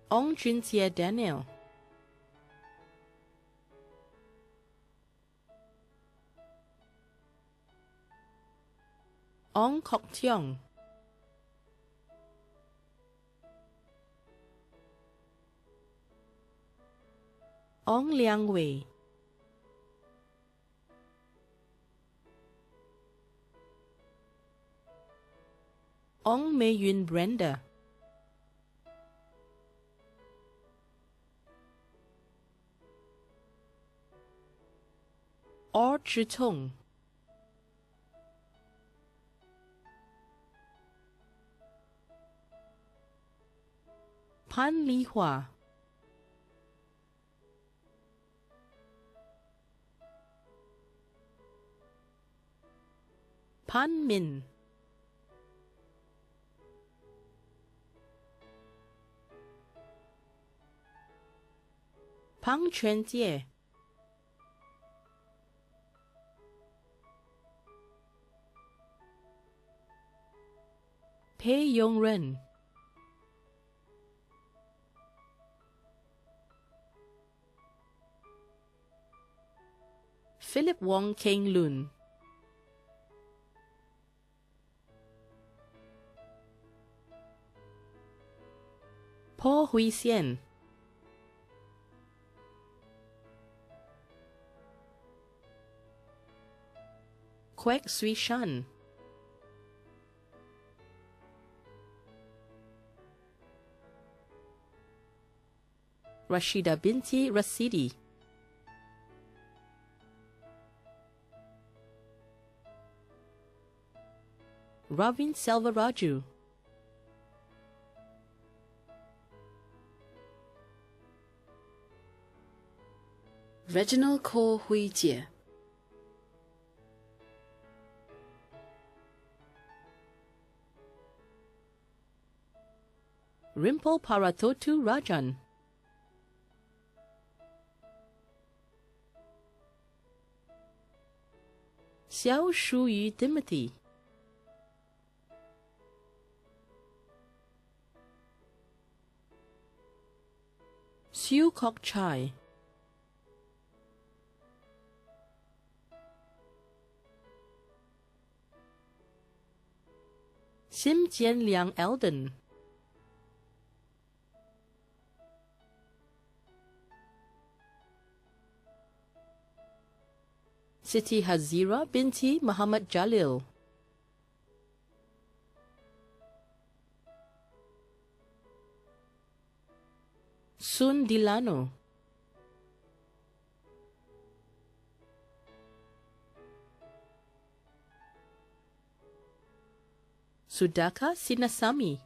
Ong Junjie Daniel, Ong Kok Tiong, Ong Liang Wei, Ong Mei Yun Brenda, Or Chitong, Pan Li Hua, Pan Min, Pang Quanjie, Pei Yongren, Philip Wong Keng Lun, Po Hui Xian, Kwek Sui Shan, Rashida binti Rasidi, Ravin Selvaraju, Reginald Ko Hui Jie, Rimple Paratotu Rajan, Xiao Shuyu Timothy, Siu Kok Chai, Sim Jian Liang Eldon, Siti Hazira binti Muhammad Jalil, Sun Dilano, Sudaka Sinasami,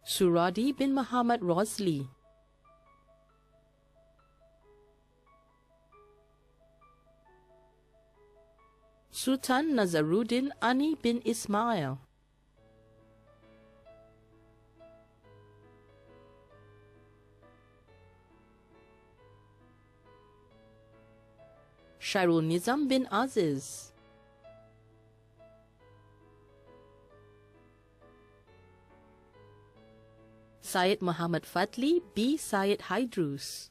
Suradi bin Muhammad Rosli, Sultan Nazaruddin Ani bin Ismail, Shairul Nizam bin Aziz, Syed Muhammad Fadli B. Syed Haidrus,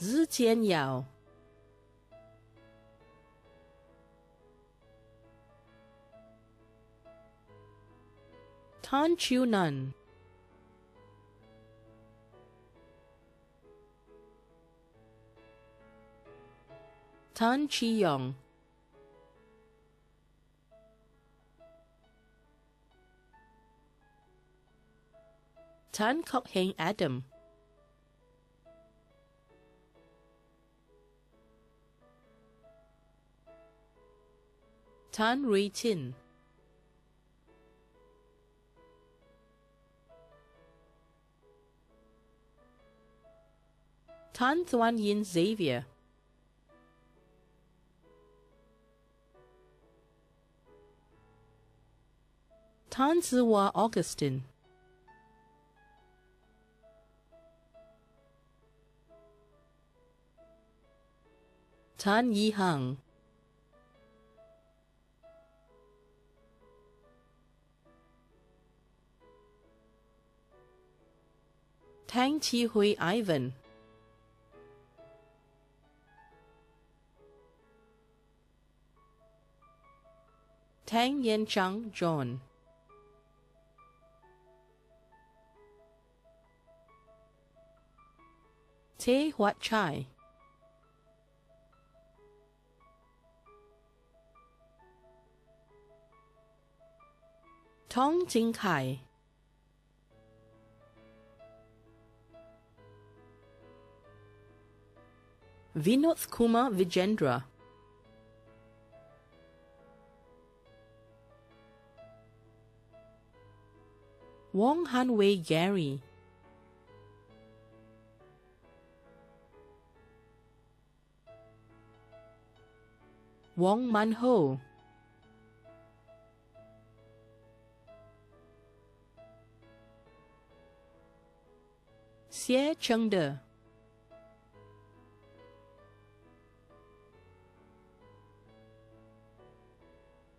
Zhi Tian Yao, Tan Chiu Nan, Tan Chi Yong, Tan Kok Heng Adam, Tan Rui Tin, Tan Thuan Yin Xavier, Tan Zihua Augustine, Tan Yi Hang, Tang Chi Hui Ivan, Tang Yen Chang John, Te Huat Chai, Tong Jing Kai, Vinod Kumar Vijendra, Wong Han Wei Gary, Wong Man Ho, Xie Chengde,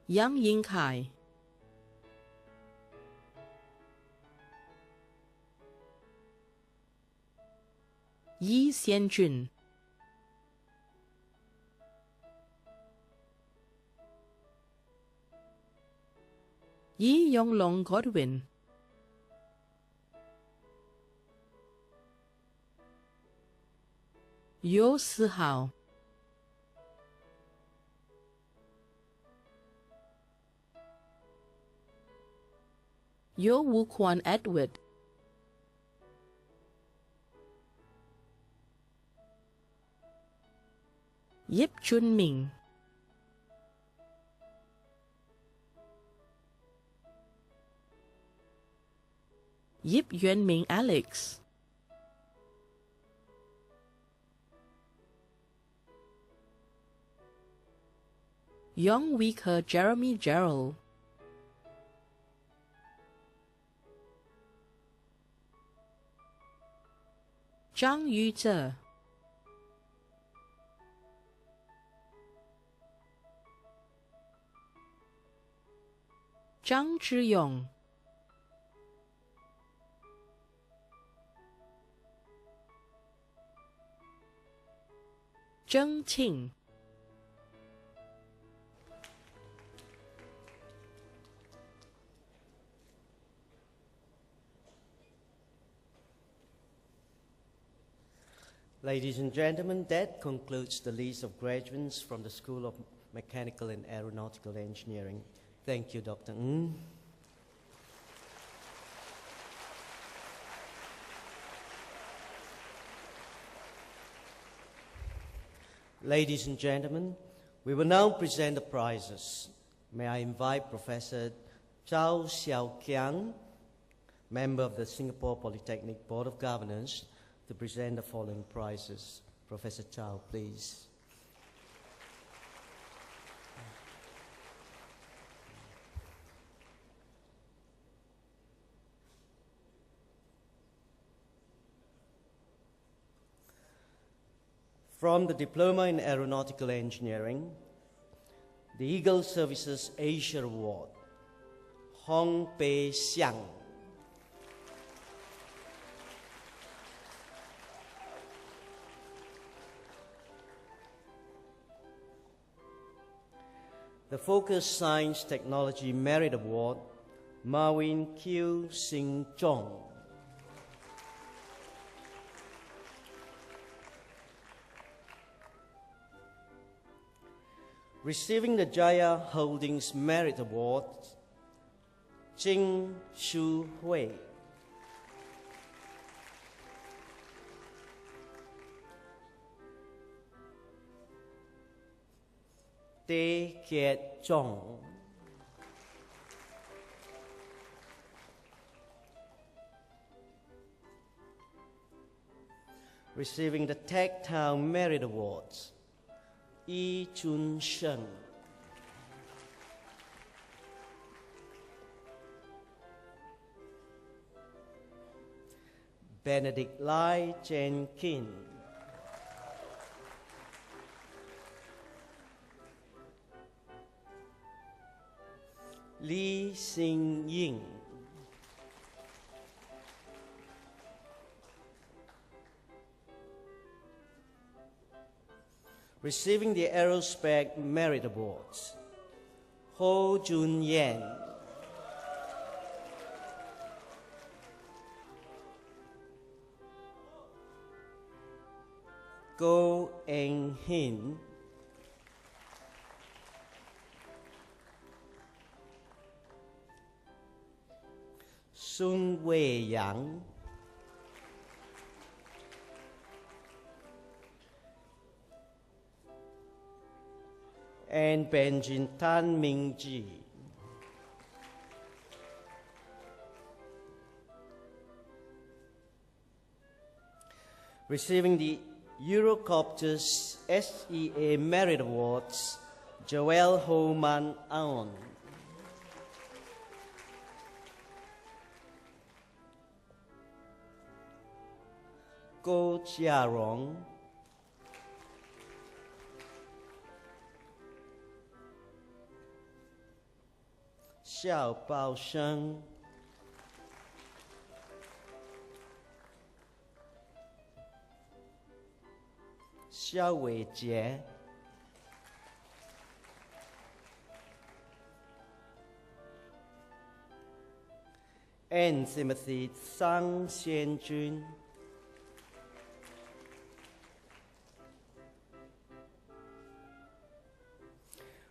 Yang Yingkai, Yi Xianjun, Yi Yonglong Godwin, Yo Sihao, Yo Wu Quan Edward, Yip Chun Ming, Yip Yuan Ming Alex, Young Weaker Jeremy Gerald, Zhang Yuzhe, Zhang Zhiyong, Zheng Qing, Ladies and gentlemen, that concludes the list of graduates from the School of Mechanical and Aeronautical Engineering. Thank you, Dr. Ng. Ladies and gentlemen, we will now present the prizes. May I invite Professor Chao Xiaoqiang, member of the Singapore Polytechnic Board of Governors, to present the following prizes. Professor Chao, please. From the Diploma in Aeronautical Engineering, the Eagle Services Asia Award, Hong Pei Xiang. The Focus Science Technology Merit Award, Marwin Q. Sing Chong. Receiving the Jaya Holdings Merit Award, Jing Shu Hui. Tê Kiet Chong. Receiving the Tech Town Merit Awards, Yi Chun Sheng. Benedict Lai Chen Kin. Lee Xing Ying. Receiving the Aerospec Merit Awards, Ho Jun Yan. Go Eng Hin. Sun Wei Yang. And Benjin Tan Ming Ji. Receiving the Eurocopters SEA Merit Awards, Joel Ho Man Aon. Go Jiarong. Xiao Baosheng. Xiao Weijie. And Timothy Sang Xianjun.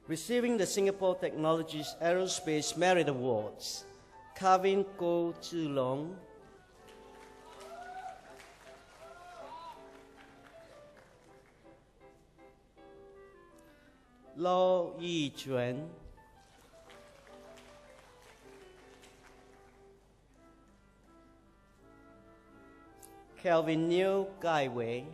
Receiving the Singapore Technologies Aerospace Merit Awards, Kevin Go Zhulong. Lo Yijuan. Kelvin Niu Gai Wei.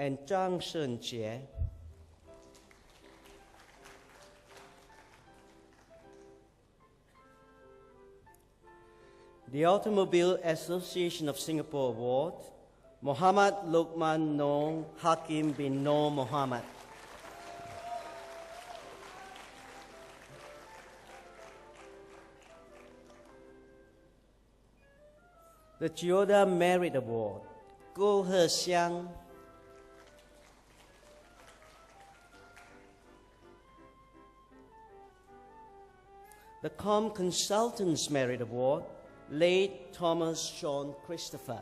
and Zhang Shenjie. The Automobile Association of Singapore Award, Muhammad Luqman Noor Hakim bin Noor Muhammad. The Toyota Merit Award, Goh He Xiang. The Com Consultants Merit Award, late Thomas Sean Christopher.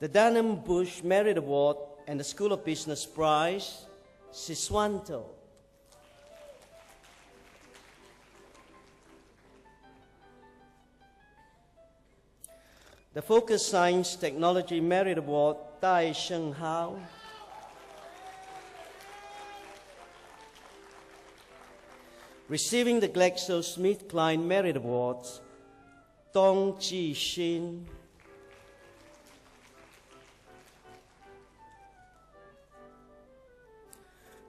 The Dunham Bush Merit Award and the School of Business Prize, Siswanto. The Focus Science Technology Merit Award, Tai Sheng Hao. Receiving the GlaxoSmithKline Merit Awards, Dong Ji Xin.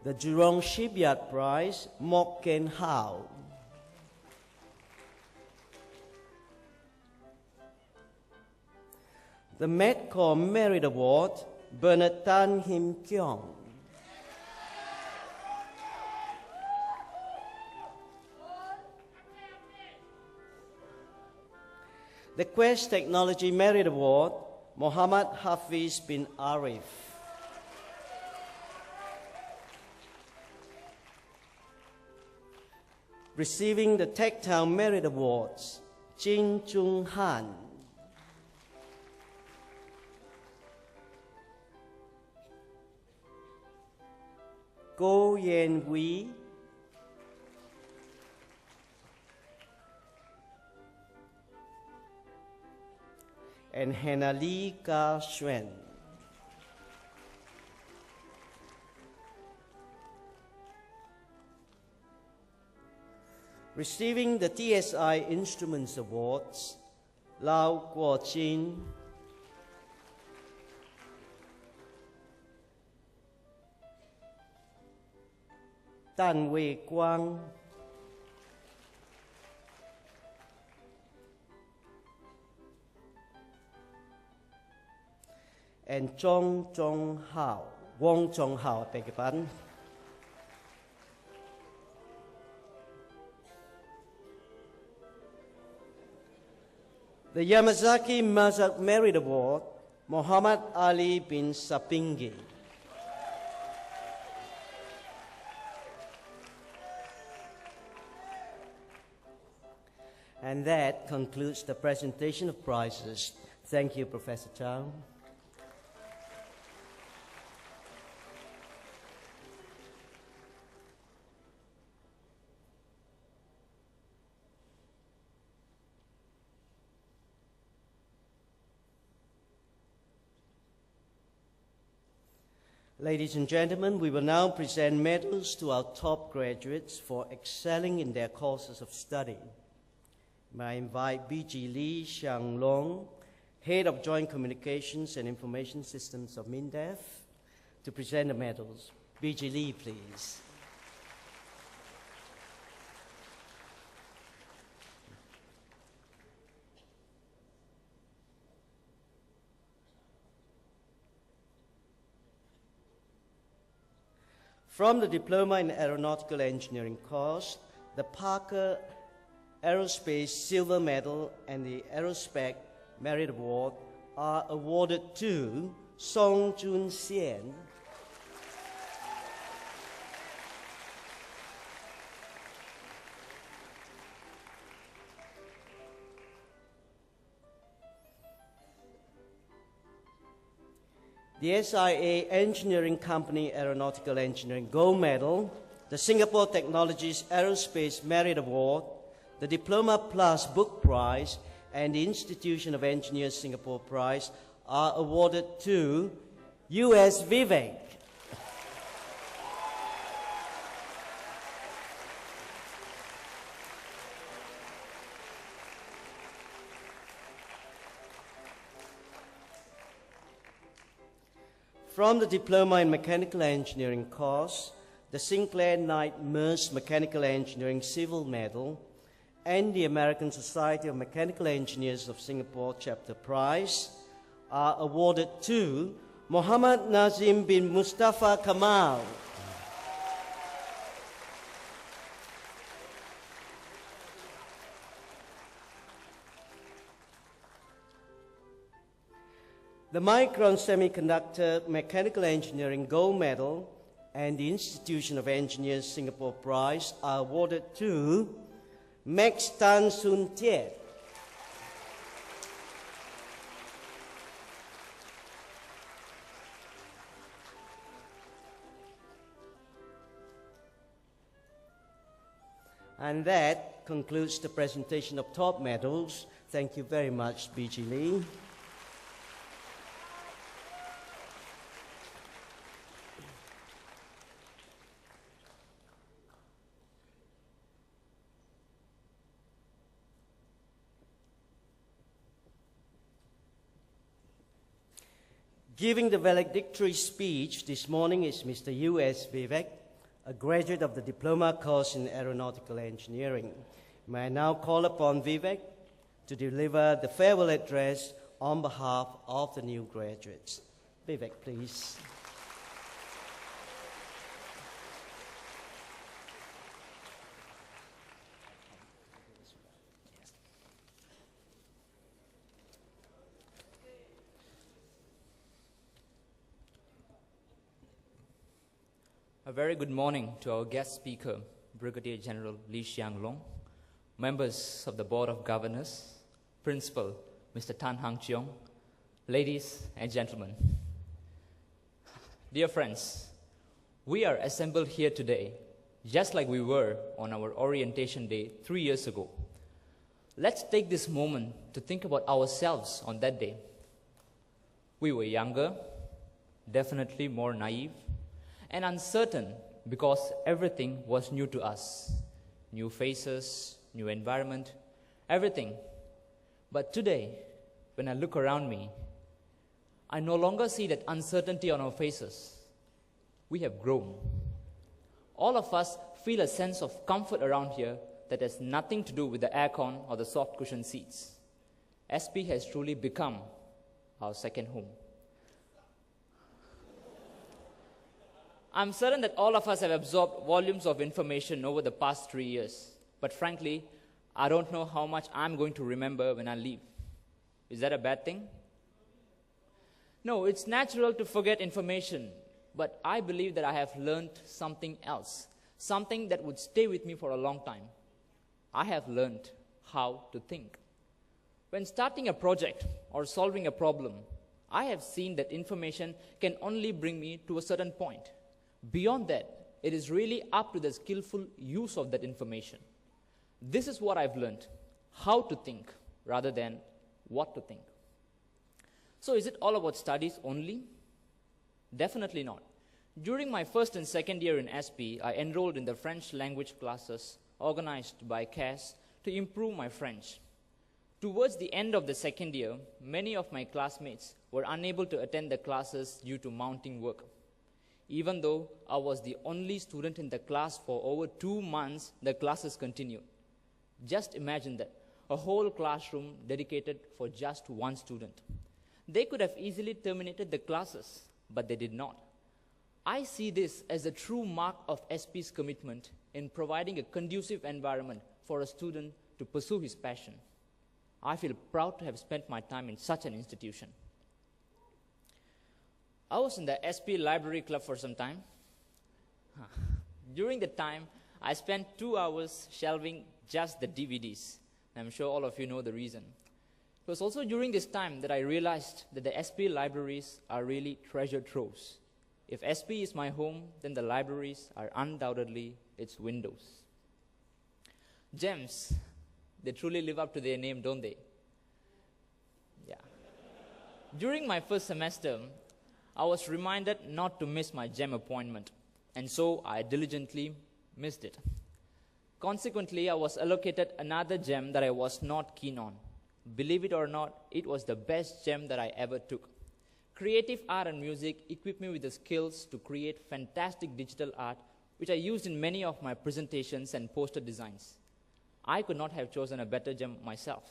The Jurong Shipyard Prize, Mok Ken Hao. The Medcor Merit Award, Bernard Tan Him Kyong. The Quest Technology Merit Award, Muhammad Hafiz bin Arif. Receiving the Tactile Merit Awards, Jin Jung Han. Goh Yen Wei. And Hannah Lee Ka Xuan. Receiving the TSI Instruments Awards, Lau Guojin. Tan Wei Guang. And Wong Zhong Hao, beg your pardon. The Yamazaki Mazak Merit Award, Muhammad Ali bin Sapingi. And that concludes the presentation of prizes. Thank you, Professor Chow. Ladies and gentlemen, we will now present medals to our top graduates for excelling in their courses of study. May I invite B.G. Lee Xiang Long, Head of Joint Communications and Information Systems of MINDEF, to present the medals. B.G. Lee, please. From the Diploma in Aeronautical Engineering course, the Parker Aerospace Silver Medal and the Aerospec Merit Award are awarded to Song Jun Xian, the SIA Engineering Company Aeronautical Engineering Gold Medal, the Singapore Technologies Aerospace Merit Award, the Diploma Plus Book Prize, and the Institution of Engineers Singapore Prize are awarded to U.S. Vivek. From the Diploma in Mechanical Engineering course, the Sinclair Knight Merce Mechanical Engineering Civil Medal and the American Society of Mechanical Engineers of Singapore Chapter Prize are awarded to Muhammad Nazim bin Mustafa Kamal. The Micron Semiconductor Mechanical Engineering Gold Medal and the Institution of Engineers Singapore Prize are awarded to Max Tan Soon Tiet. And that concludes the presentation of top medals. Thank you very much, B.G. Lee. Giving the valedictory speech this morning is Mr. U.S. Vivek, a graduate of the Diploma course in Aeronautical Engineering. May I now call upon Vivek to deliver the farewell address on behalf of the new graduates. Vivek, please. A very good morning to our guest speaker, Brigadier General Lee Hsiang Long, members of the Board of Governors, Principal Mr. Tan Hang Cheong, ladies and gentlemen. Dear friends, we are assembled here today just like we were on our orientation day 3 years ago. Let's take this moment to think about ourselves on that day. We were younger, definitely more naive, and uncertain because everything was new to us. New faces, new environment, everything. But today, when I look around me, I no longer see that uncertainty on our faces. We have grown. All of us feel a sense of comfort around here that has nothing to do with the aircon or the soft cushion seats. SP has truly become our second home. I'm certain that all of us have absorbed volumes of information over the past 3 years. But frankly, I don't know how much I'm going to remember when I leave. Is that a bad thing? No, it's natural to forget information. But I believe that I have learned something else. Something that would stay with me for a long time. I have learned how to think. When starting a project or solving a problem, I have seen that information can only bring me to a certain point. Beyond that, it is really up to the skillful use of that information. This is what I've learned, how to think rather than what to think. So is it all about studies only? Definitely not. During my first and second year in SP, I enrolled in the French language classes organized by CAS to improve my French. Towards the end of the second year, many of my classmates were unable to attend the classes due to mounting work. Even though I was the only student in the class for over 2 months, the classes continued. Just imagine that, a whole classroom dedicated for just one student. They could have easily terminated the classes, but they did not. I see this as a true mark of SP's commitment in providing a conducive environment for a student to pursue his passion. I feel proud to have spent my time in such an institution. I was in the SP Library Club for some time. During the time, I spent 2 hours shelving just the DVDs. I'm sure all of you know the reason. It was also during this time that I realized that the SP libraries are really treasure troves. If SP is my home, then the libraries are undoubtedly its windows. Gems, they truly live up to their name, don't they? Yeah. During my first semester, I was reminded not to miss my gem appointment, and so I diligently missed it. Consequently, I was allocated another gem that I was not keen on. Believe it or not, it was the best gem that I ever took. Creative art and music equipped me with the skills to create fantastic digital art, which I used in many of my presentations and poster designs. I could not have chosen a better gem myself.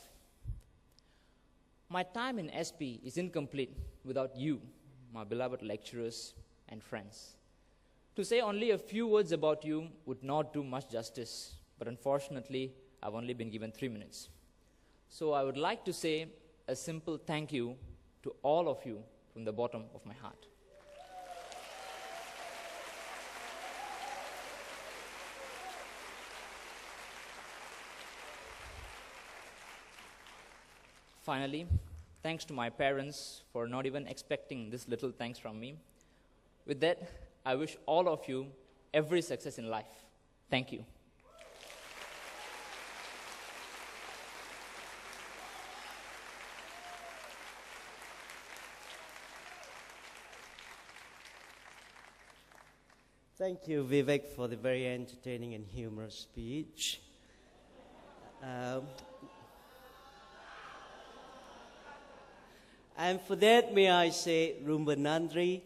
My time in SP is incomplete without you, my beloved lecturers and friends. To say only a few words about you would not do much justice, but unfortunately, I've only been given 3 minutes. So I would like to say a simple thank you to all of you from the bottom of my heart. Finally, thanks to my parents for not even expecting this little thanks from me. With that, I wish all of you every success in life. Thank you. Thank you, Vivek, for the very entertaining and humorous speech. And for that, may I say, Rumba Nandri.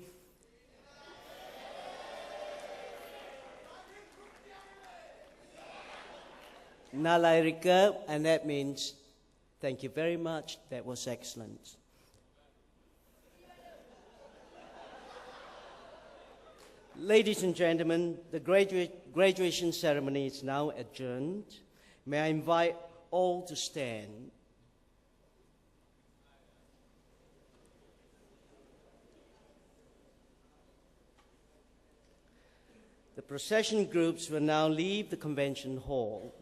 Nalairika, and that means, thank you very much, that was excellent. Ladies and gentlemen, the graduation ceremony is now adjourned. May I invite all to stand. The procession groups will now leave the convention hall.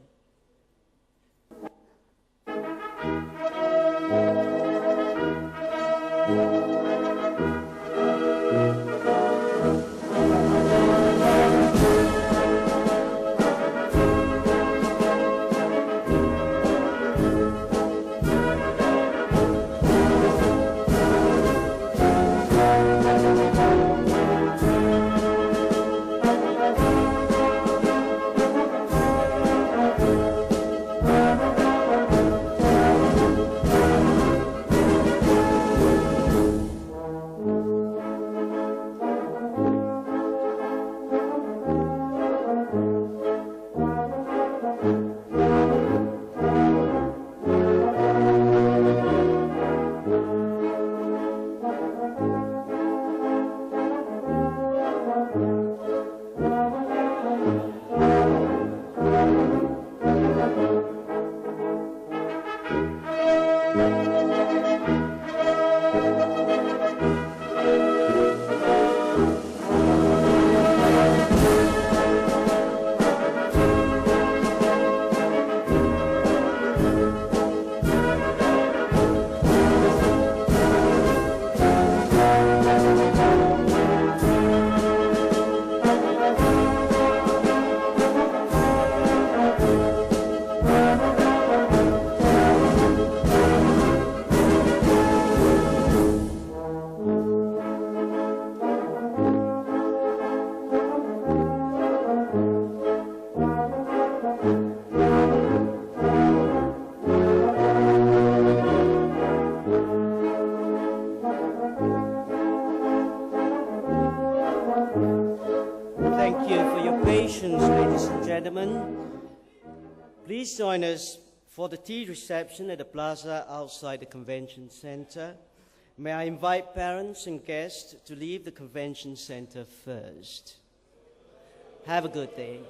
Ladies and gentlemen, please join us for the tea reception at the plaza outside the convention center. May I invite parents and guests to leave the convention center first. Have a good day.